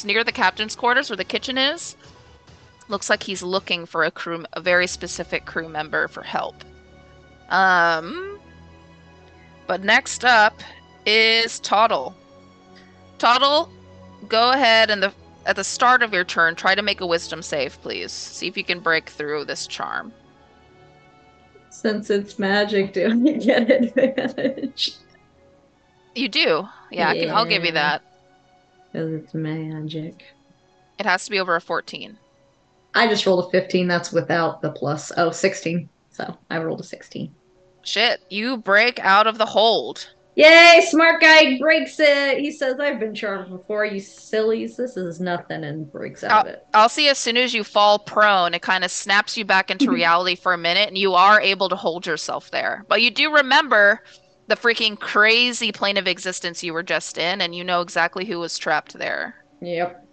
near the captain's quarters where the kitchen is. Looks like he's looking for a very specific crew member for help. But next up is Toddle. Toddle, go ahead and at the start of your turn, try to make a wisdom save, please. See if you can break through this charm. Since it's magic, do I get advantage? You do. Yeah, I'll give you Yeah. that. Because it's magic. It has to be over a 14. I just rolled a 15. That's without the plus. Oh, 16. So I rolled a 16. Shit, you break out of the hold. Yay, smart guy breaks it. He says, I've been charmed before, you sillies. This is nothing, and breaks out of it. I'll see as soon as you fall prone, it kind of snaps you back into reality for a minute, and you are able to hold yourself there. But you do remember the freaking crazy plane of existence you were just in, and you know exactly who was trapped there. Yep.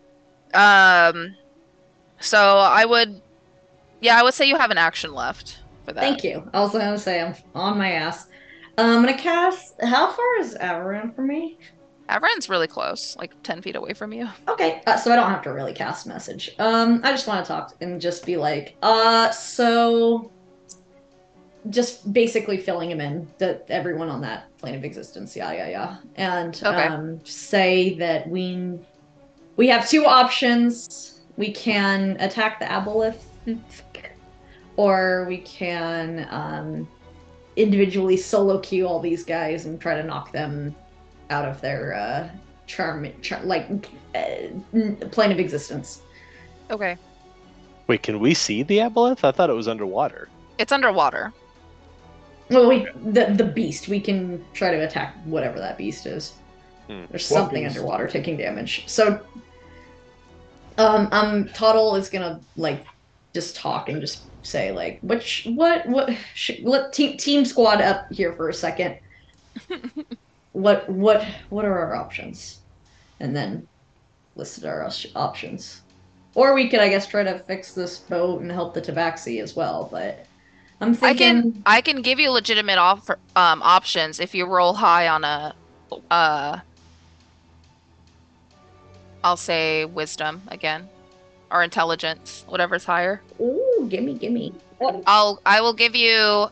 So I would say you have an action left for that. Thank you. I was going to say, I'm on my ass. I'm going to cast. How far is Avaran from me? Avran's really close, like 10 feet away from you. Okay, so I don't have to really cast message. I just want to talk and just be like, so just basically filling him in, that everyone on that plane of existence, yeah. And Okay. say that we have two options. We can attack the Aboleth, or we can individually solo queue all these guys and try to knock them out of their plane of existence. Okay. Wait, can we see the aboleth? I thought it was underwater. It's underwater. Well, the beast. We can try to attack whatever that beast is. There's something beast? underwater taking damage. So, Toddle is gonna just talk and just say let team squad up here for a second. What are our options? And then listed our options. Or we could, I guess, try to fix this boat and help the Tabaxi as well. But I'm thinking I can give you legitimate options if you roll high on a I'll say wisdom again, or intelligence, whatever's higher. Ooh, gimme. I will give you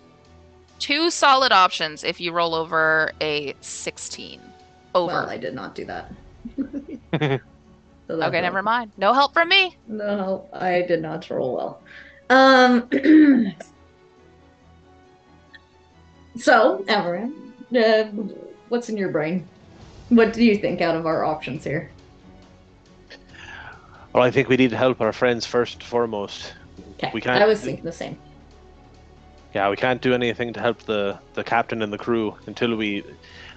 2 solid options if you roll over a 16. Over. Well, I did not do that. So okay, never mind. No help from me. No, I did not roll well. So, Amaran, what's in your brain? What do you think out of our options here? Well, I think we need to help our friends first and foremost. Okay, We can't- I was thinking the same. Yeah, we can't do anything to help the captain and the crew until we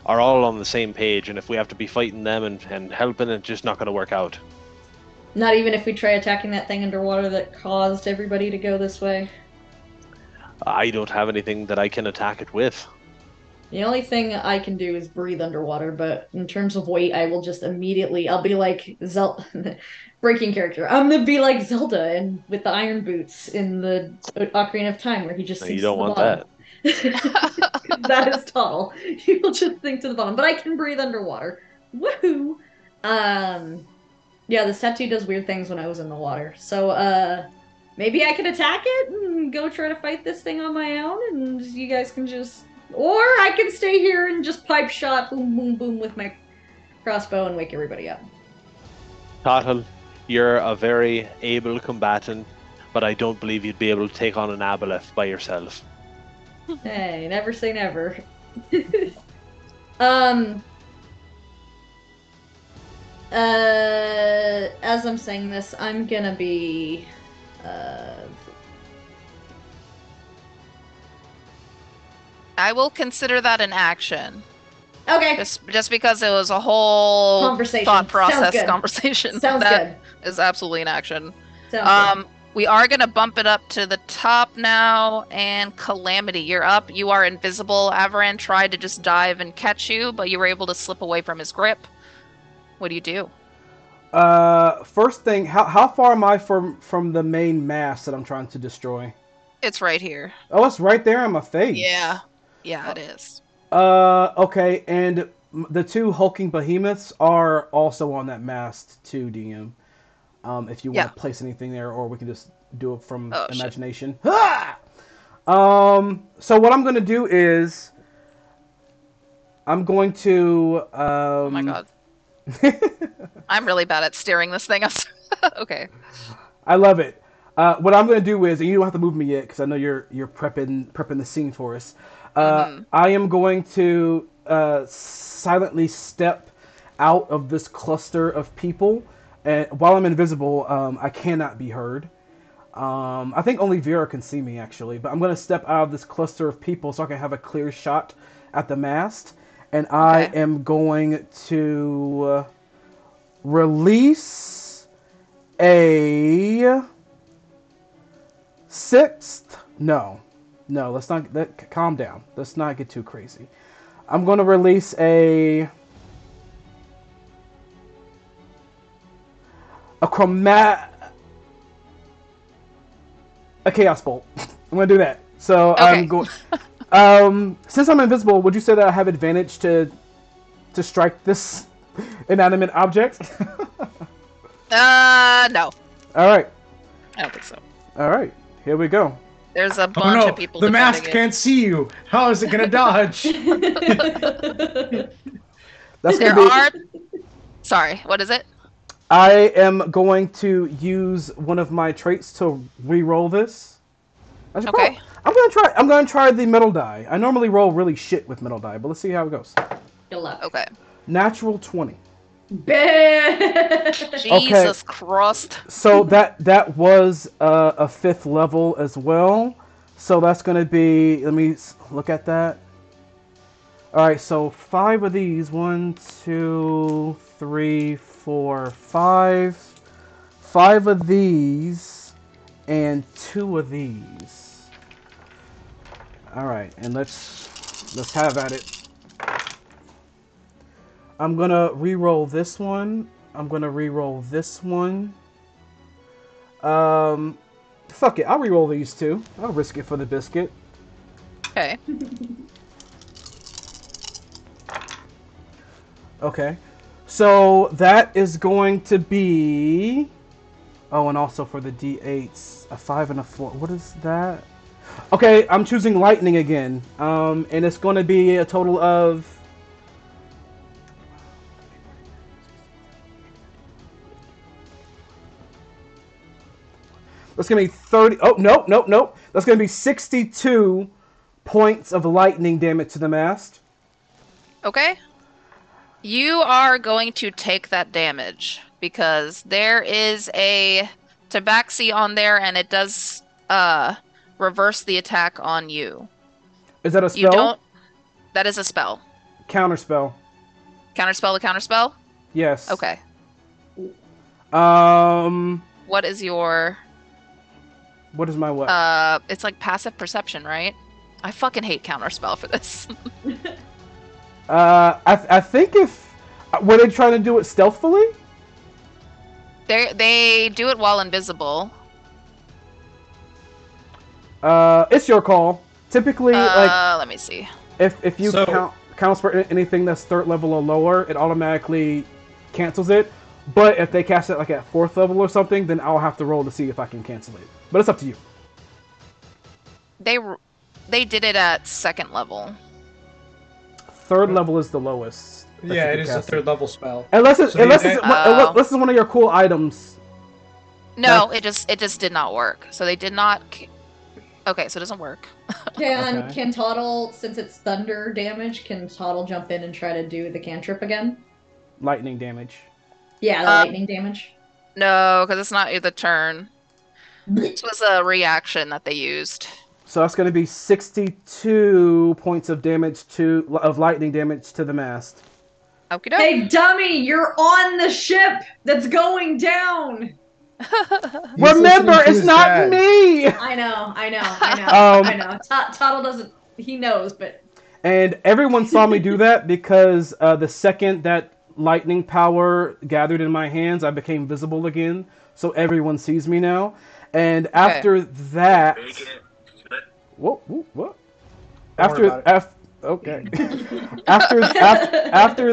are all on the same page. And if we have to be fighting them and helping, it's just not going to work out. Not even if we try attacking that thing underwater that caused everybody to go this way. I don't have anything that I can attack it with. The only thing I can do is breathe underwater, but in terms of weight, I will just immediately, I'll be like breaking character. I'm gonna be like Zelda and with the iron boots in the Ocarina of Time where he just No, you sinks to don't the want bottom. that. That is total. He will just sink to the bottom, but I can breathe underwater. Woohoo! Yeah, this tattoo does weird things when I was in the water. So, maybe I can attack it and go try to fight this thing on my own, and you guys can just. Or I can stay here and just pipe shot, boom, boom, boom, with my crossbow and wake everybody up. Total, you're a very able combatant, but I don't believe you'd be able to take on an aboleth by yourself. Hey, never say never. um. As I'm saying this, I'm gonna be. I will consider that an action. Okay. Just because it was a whole Conversation. thought Sounds process good. conversation. Sounds that good. is absolutely an action. Sounds We are gonna bump it up to the top now, and Calamity, you're up. You are invisible. Avaran tried to just dive and catch you, but you were able to slip away from his grip. What do you do? First thing, how far am I from the main mast that I'm trying to destroy? It's right here. Oh, it's right there on my face. Yeah, it is. Okay, and the two hulking behemoths are also on that mast too, DM. If you want to place anything there, or we can just do it from imagination. Ah! So what I'm going to do is I'm going to Oh my god. I'm really bad at steering this thing. Okay. I love it. What I'm going to do is, and you don't have to move me yet because I know you're prepping the scene for us. I am going to silently step out of this cluster of people, and while I'm invisible, I cannot be heard. I think only Vera can see me actually, but I'm going to step out of this cluster of people so I can have a clear shot at the mast, and I am going to release a sixth. No, let's not. Calm down. Let's not get too crazy. I'm going to release a chaos bolt. I'm going to do that. So I'm going. Since I'm invisible, would you say that I have advantage to strike this inanimate object? No. All right. I don't think so. All right. Here we go. There's a bunch of people. The mask can't see you. How is it gonna dodge? That's there gonna be... Sorry, what is it? I am going to use one of my traits to re-roll this. Okay. I'm gonna try the metal die. I normally roll really shit with metal die, but let's see how it goes. Good luck. Okay. Natural 20. Jesus Christ. So that was a 5th level as well. So that's going to be, let me look at that. All right, so 5 of these. 1, 2, 3, 4, 5. 5 of these and 2 of these. All right, and let's have at it. I'm gonna re-roll this one. I'm gonna re-roll this one. Fuck it. I'll re-roll these 2. I'll risk it for the biscuit. Okay. Okay. So that is going to be. Oh, and also for the D8s, a 5 and a 4. What is that? Okay, I'm choosing lightning again. And it's going to be a total of. That's going to be 30... Oh, nope. That's going to be 62 points of lightning damage to the mast. Okay. You are going to take that damage because there is a tabaxi on there and it does reverse the attack on you. Is that a spell? You don't... That is a spell. Counterspell. Counterspell to counterspell? Yes. Okay. What is your... What is my what? It's like passive perception, right? I fucking hate counterspell for this. I think if were they trying to do it stealthily? They do it while invisible. It's your call. Typically, like let me see. if you counts for anything that's 3rd level or lower, it automatically cancels it. But if they cast it like at 4th level or something, then I'll have to roll to see if I can cancel it. But it's up to you. They did it at 2nd level. 3rd level is the lowest. Yeah, it is a 3rd level spell. Unless it's one of your cool items. No, it just did not work. So they did not. Okay, so it doesn't work. Can Toddle, since it's thunder damage, can Toddle jump in and try to do the cantrip again? Lightning damage. Yeah, the lightning damage. No, because it's not the turn. This was a reaction that they used. So that's going to be 62 points of damage of lightning damage to the mast. Okie doke. Hey, dummy, you're on the ship that's going down. Remember, it's not me. I know. Toddle doesn't. He knows, but. And everyone saw me do that because the second that lightning power gathered in my hands, I became visible again. So everyone sees me now. And after that, what? Okay. after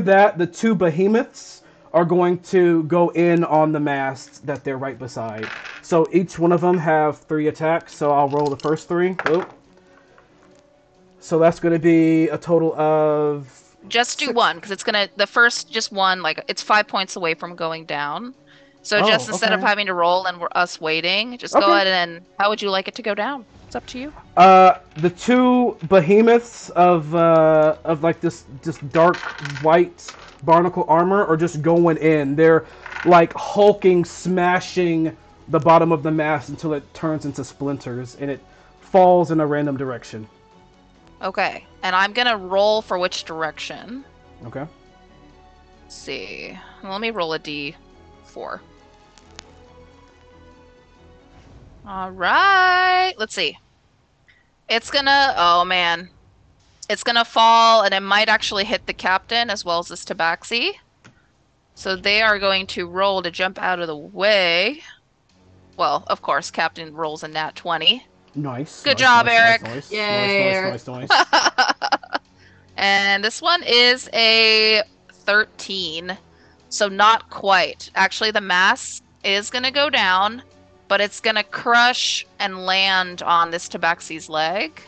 that, the 2 behemoths are going to go in on the mast that they're right beside. So each one of them have 3 attacks. So I'll roll the first 3. Oh. So that's going to be a total of. Just do 1 because it's gonna. The first just 1, like it's 5 points away from going down. So just instead of having to roll and us waiting, just go ahead and. How would you like it to go down? It's up to you. The 2 behemoths of like this dark white barnacle armor are just going in. They're like hulking, smashing the bottom of the mast until it turns into splinters and it falls in a random direction. Okay, and I'm gonna roll for which direction. Okay. Let's see. Let me roll a d4. All right. Let's see. It's gonna. Oh man. It's gonna fall, and it might actually hit the captain as well as this tabaxi. So they are going to roll to jump out of the way. Well, of course, captain rolls a nat 20. Nice. Good job, Eric. Yay. Nice. And this one is a 13. So not quite. Actually, the mass is going to go down, but it's going to crush and land on this tabaxi's leg.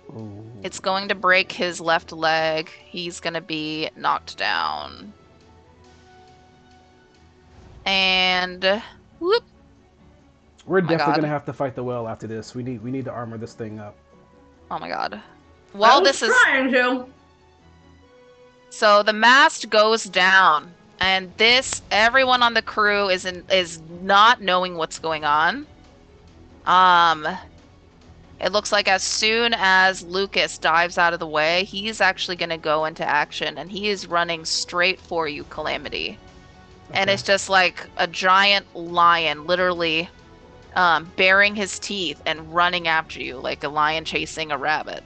Ooh. It's going to break his left leg. He's going to be knocked down. And whoop. We're definitely going to have to fight the whale after this. We need to armor this thing up. Oh my god. Well, this is trying to. So the mast goes down, and everyone on the crew is not knowing what's going on. It looks like as soon as Lucas dives out of the way, he's actually going to go into action, and he is running straight for you, Calamity. Okay. And it's just like a giant lion, literally baring his teeth and running after you like a lion chasing a rabbit.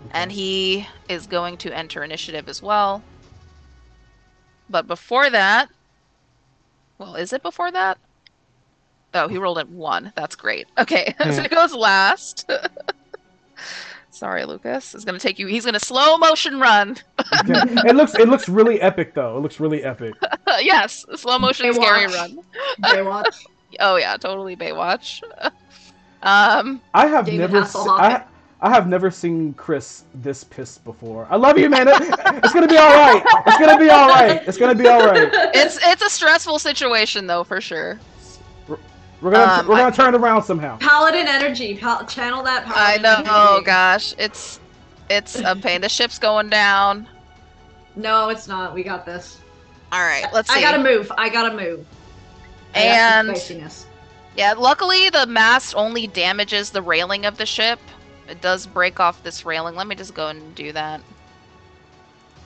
Okay. And he is going to enter initiative as well. But before that, well, is it before that? Oh, he rolled at 1. That's great. Okay, so it goes last. Sorry, Lucas. It's gonna take you. He's gonna slow motion run. Okay. It looks really epic though. It looks really epic. Yes, slow motion scary run. Baywatch. Oh yeah, totally Baywatch. I have never seen Chris this pissed before. I love you, man. It's gonna be all right. It's gonna be all right. It's gonna be all right. It's a stressful situation though, for sure. We're gonna turn it around somehow. Paladin energy, channel that. Paladin I know. energy. Oh gosh, it's a pain. The ship's going down. No, it's not. We got this. All right, let's see. I gotta move. And yeah, luckily the mast only damages the railing of the ship. It does break off this railing. Let me just go and do that.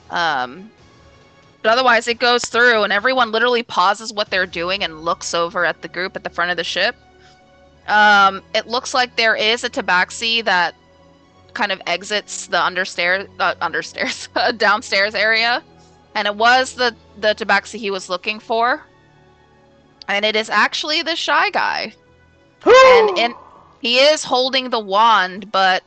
But otherwise it goes through and everyone literally pauses what they're doing and looks over at the group at the front of the ship. It looks like there is a tabaxi that kind of exits the downstairs area, and it was the tabaxi he was looking for, and it is actually the shy guy, and he is holding the wand, but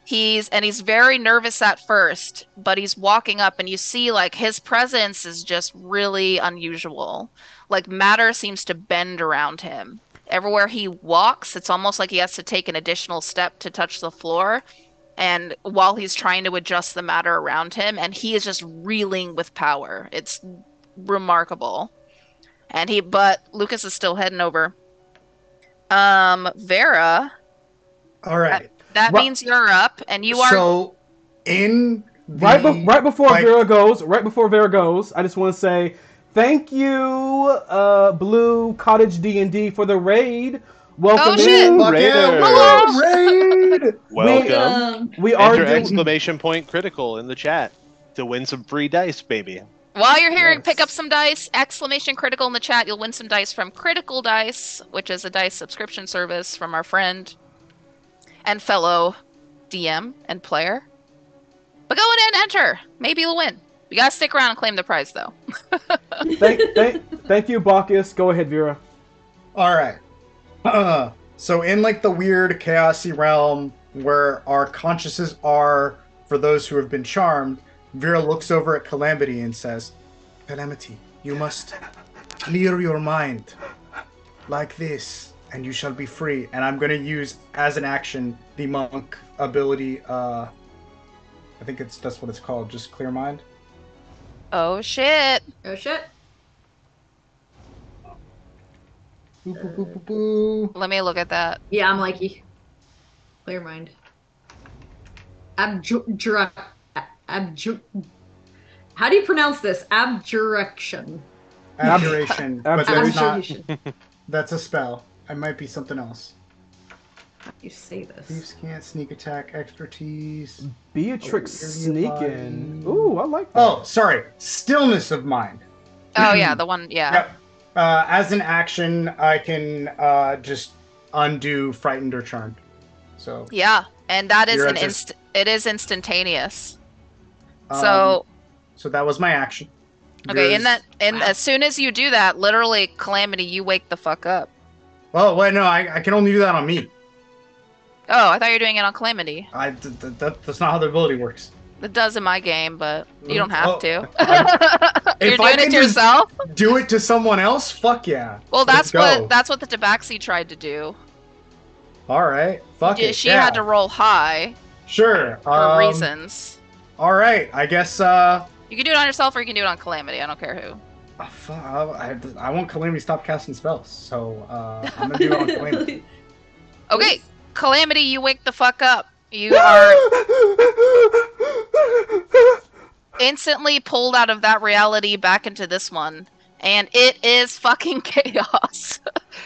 he's very nervous at first, but he's walking up, and you see like his presence is just really unusual. Like matter seems to bend around him. Everywhere he walks, it's almost like he has to take an additional step to touch the floor. And while he's trying to adjust the matter around him, and he is just reeling with power. It's remarkable. But Lucas is still heading over. Vera. All right. That means you're up, and you are. So, in the... right before Vera goes, I just want to say thank you, Blue Cottage D&D, for the raid. Welcome in. Hello, raid. Welcome. We are Enter exclamation point critical in the chat to win some free dice, baby. While you're here, pick up some dice. Exclamation critical in the chat. You'll win some dice from Critical Dice, which is a dice subscription service from our friend and fellow DM and player. But go in and enter. Maybe you'll win. You gotta stick around and claim the prize, though. Thank you, Bacchus. Go ahead, Vera. All right. So in like the weird chaosy realm where our consciences are for those who have been charmed, Vera looks over at Calamity and says, "Calamity, you must clear your mind like this, and you shall be free." And I'm going to use as an action the monk ability. I think that's what it's called, just clear mind. Oh shit! Oh shit! Boo, boo, boo, boo, boo. Let me look at that. Yeah, I'm like, clear mind. How do you pronounce this? Abjuration. Abjuration. But that's not. Abjuration. That's a spell. It might be something else. How do you say this? Thieves can't sneak attack expertise. Beatrix Area sneaking. body. Ooh, I like that. Oh, sorry. Stillness of mind. Oh yeah, the one. Yeah. Yep. As an action, I can just undo frightened or charmed. So. Yeah, and that is You're it is instantaneous. So that was my action. Okay, as soon as you do that, literally, Calamity, you wake the fuck up. Oh wait, no, I can only do that on me. Oh, I thought you were doing it on Calamity. That's not how the ability works. It does in my game, but you don't have to. You're If doing it to yourself? Do it to someone else? Fuck yeah. Well, Let's go. that's what the Tabaxi tried to do. All right. Fuck it. She had to roll high. Sure. For reasons. All right. I guess. You can do it on yourself, or you can do it on Calamity. I don't care who. I want Calamity to stop casting spells, so I'm gonna do it on Calamity. Okay, Calamity, you wake the fuck up. You are instantly pulled out of that reality back into this one, and it is fucking chaos.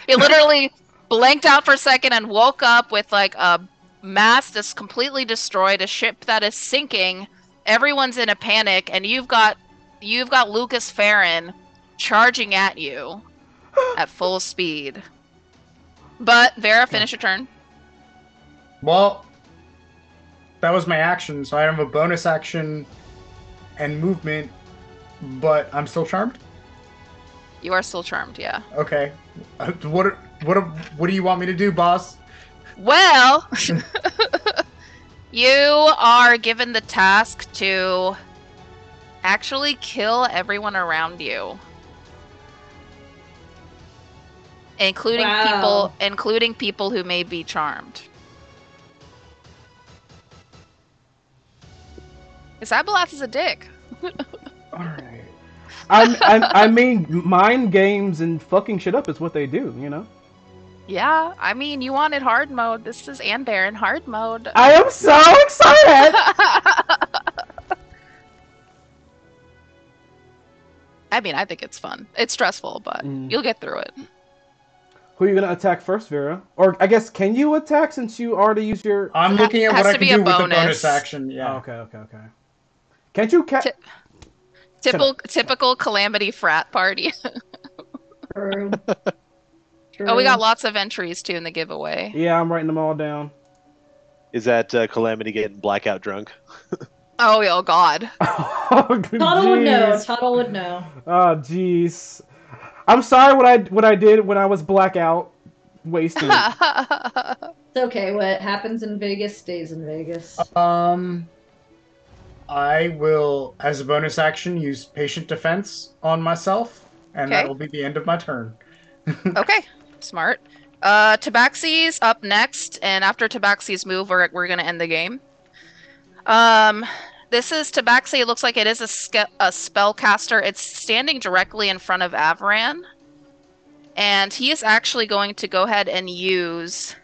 You literally blanked out for a second and woke up with like a mast that's completely destroyed, a ship that is sinking. Everyone's in a panic, and you've got Lucas Farron charging at you at full speed. But Vera, finish your turn. Well, that was my action, so I have a bonus action and movement, but I'm still charmed? You are still charmed, yeah. Okay. What do you want me to do, boss? Well, you are given the task to actually kill everyone around you. Including people who may be charmed. Isabellath is a dick. Alright. I mean, mind games and fucking shit up is what they do, you know? Yeah, I mean, you wanted hard mode. This is Anbear in hard mode. I am so excited! I mean, I think it's fun. It's stressful, but you'll get through it. Who are you going to attack first, Vera? Or, I guess, can you attack since you already used your... I'm looking at what I can do with the bonus action, yeah. Oh, okay. Can't you... Typical Calamity frat party. True. Oh, we got lots of entries too in the giveaway. Yeah, I'm writing them all down. Is that Calamity getting blackout drunk? Oh God. Oh, Tuttle would know. jeez. Tuttle would know. Oh, jeez. I'm sorry what I did when I was blackout, wasted. It's okay. What happens in Vegas stays in Vegas. I will, as a bonus action, use patient defense on myself, and Okay. that will be the end of my turn. Okay, smart. Tabaxi's up next, and after Tabaxi's move, we're gonna end the game. This is Tabaxi. It looks like it is a spellcaster. It's standing directly in front of Avran, and he is actually going to go ahead and use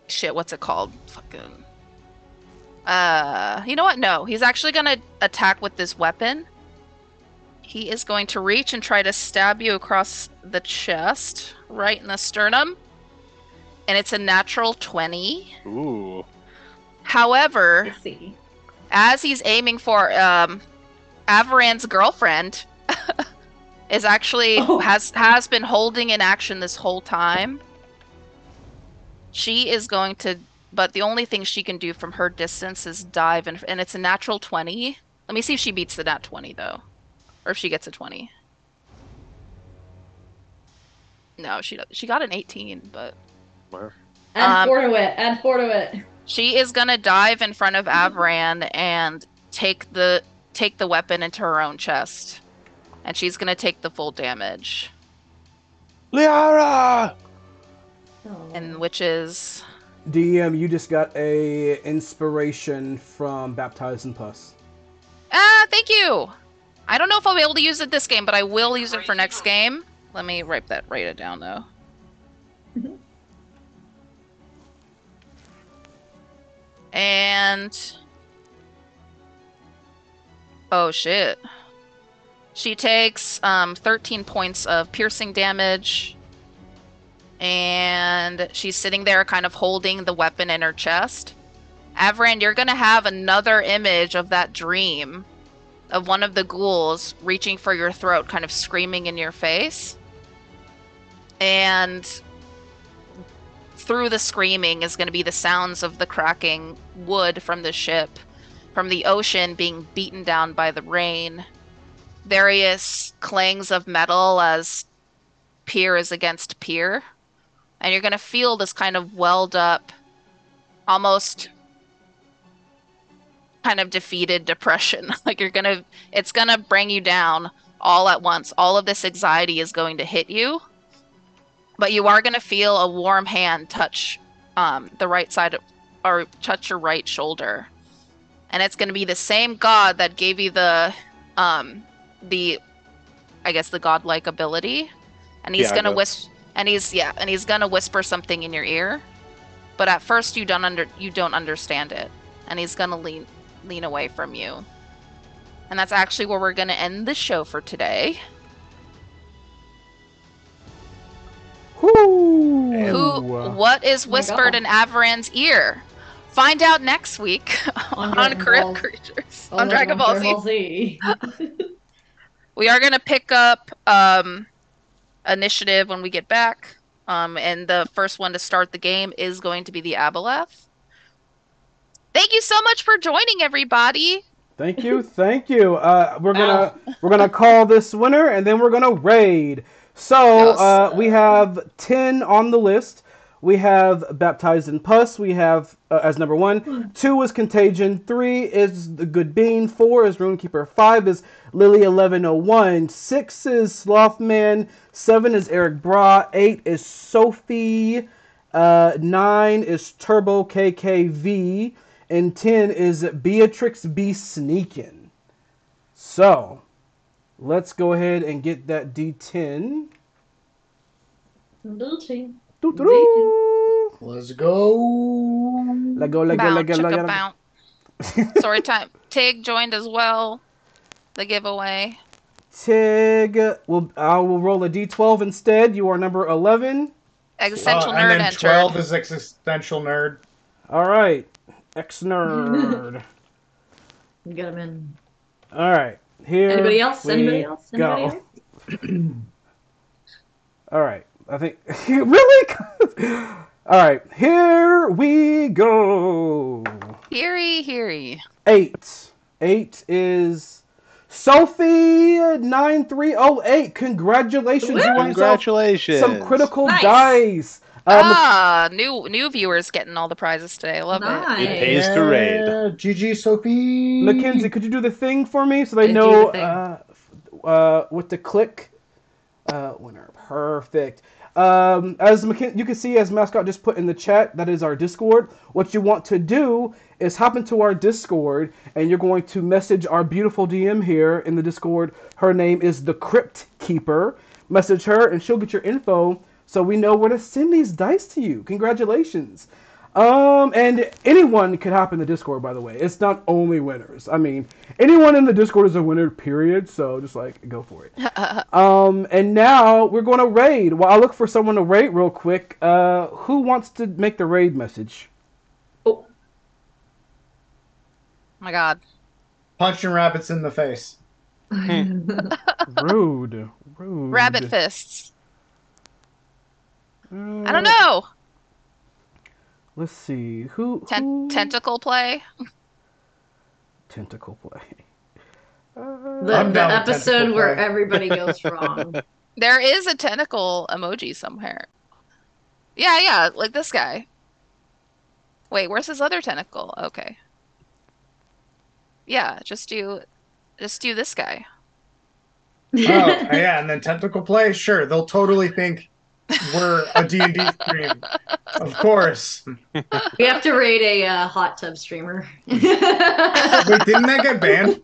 shit. What's it called? Fucking. You know what? No, he's actually gonna attack with this weapon. He is going to reach and try to stab you across the chest, right in the sternum. And it's a natural 20. Ooh. However, Let's see. as he's aiming for Avaran's girlfriend is actually has been holding in action this whole time. She is going to, but the only thing she can do from her distance is dive, and it's a natural 20. Let me see if she beats the nat 20 though. Or if she gets a 20. No, she got an 18, but Add 4 to it. Add 4 to it. she is gonna dive in front of Avran and take the weapon into her own chest, and she's gonna take the full damage, Liara! and which is DM, you just got a inspiration from Baptized in Pus. thank you. I don't know if I'll be able to use it this game, but I will use it for next game. Let me write it down though. And oh shit. She takes 13 points of piercing damage. And she's sitting there kind of holding the weapon in her chest. Avran, you're gonna have another image of that dream of one of the ghouls reaching for your throat, kind of screaming in your face. And through the screaming is going to be the sounds of the cracking wood from the ship, from the ocean being beaten down by the rain, various clangs of metal as pier is against pier. And you're going to feel this kind of welled up, almost kind of defeated depression. Like it's gonna bring you down all at once. All of this anxiety is going to hit you, but you are gonna feel a warm hand touch the right side or touch your right shoulder, and it's gonna be the same god that gave you the I guess the godlike ability, and he's gonna whisper, and he's gonna whisper something in your ear, but at first you don't understand it, and he's gonna lean away from you. And that's actually where we're going to end the show for today. What is whispered in Avaran's ear? Find out next week on Crypt Creatures. On Dragon Ball Z. We are going to pick up initiative when we get back. And the first one to start the game is going to be the Aboleth. Thank you so much for joining, everybody. Thank you. We're gonna call this winner, and then we're gonna raid. So we have 10 on the list. We have Baptized in Pus. We have as number 1. 2 is Contagion. 3 is The Good Bean. 4 is Runekeeper. 5 is Lily 1101. 6 is Slothman. 7 is Eric Bra. 8 is Sophie. 9 is Turbo KKV. And 10 is Beatrix B. Sneakin'. So, let's go ahead and get that D10. Let's go. Let go. Story time. Tig joined as well. The giveaway. Tig, I will roll a D12 instead. You are number 11. Existential nerd and then entered. 12 is existential nerd. All right. Ex-nerd. Get him in. All right. Here Anybody else? we Anybody else? go. All right. I think really. All right. Here we go. Heary. 8. 8 is Sophie9308. Congratulations, you won yourself some Congratulations. critical Nice. dice. New viewers getting all the prizes today. I love Nice. It pays to raid. GG, Sophie. Mackenzie, could you do the thing for me so they I do know the what to click? Winner. Perfect. As you can see, as Mascot just put in the chat, that is our Discord. What you want to do is hop into our Discord, and you're going to message our beautiful DM here in the Discord. Her name is the Crypt Keeper. Message her, and she'll get your info so we know where to send these dice to you. Congratulations. And anyone can hop in the Discord, by the way. It's not only winners. I mean, anyone in the Discord is a winner, period. So just like go for it. And now we're going to raid. Well, I'll look for someone to raid real quick. Who wants to make the raid message? Oh, My God. Punching rabbits in the face. Rude. Rabbit fists. I Uh, don't know. Let's see. Who? Tentacle play. Tentacle play. the I'm down with episode tentacle where play. everybody goes wrong. There is a tentacle emoji somewhere. Yeah, like this guy. Wait, where's his other tentacle? Okay. Yeah, just do this guy. Oh, yeah, and then tentacle play? Sure, they'll totally think we're a D&D stream. Of course. We have to raid a hot tub streamer. Wait, didn't that get banned?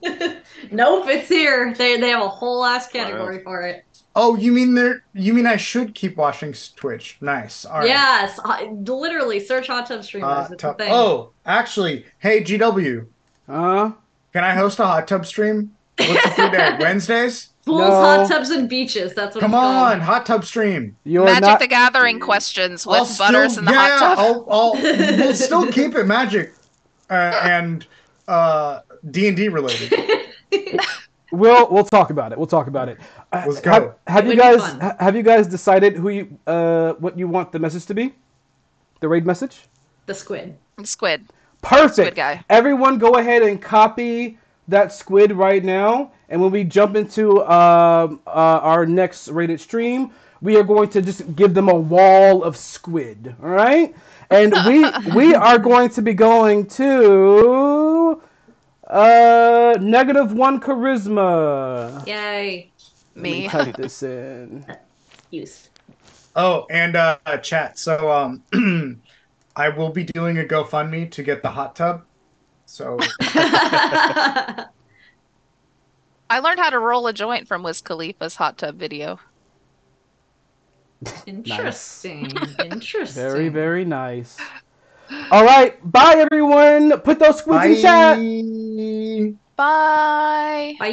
Nope, it's here. They have a whole ass category for it. Oh, you mean I should keep watching Twitch? Nice. All right. Yes, literally search hot tub streamers. It's a thing. Oh, actually, hey GW, can I host a hot tub stream? What's the free day? Wednesdays? Pools, No. hot tubs, and beaches. That's what Come it's called. on, hot tub stream. You're Magic not. the Gathering questions with I'll Butters still, in the hot tub. we'll still keep it magic and D&D related. We'll talk about it. We'll talk about it. Let's go. Have It you would be guys fun. have you guys decided who you what you want the message to be? The raid message? The squid. Squid. Perfect. Squid guy. Everyone go ahead and copy that squid right now, and when we jump into our next rated stream, we are going to just give them a wall of squid. All right? And we are going to be going to -1 charisma. Yay. Let me Me. type this in. Use. Oh, and chat. So I will be doing a GoFundMe to get the hot tub. So I learned how to roll a joint from Wiz Khalifa's hot tub video. Interesting. Interesting. Very, very nice. All right. Bye, everyone. Put those squids in chat. bye. Bye. Bye.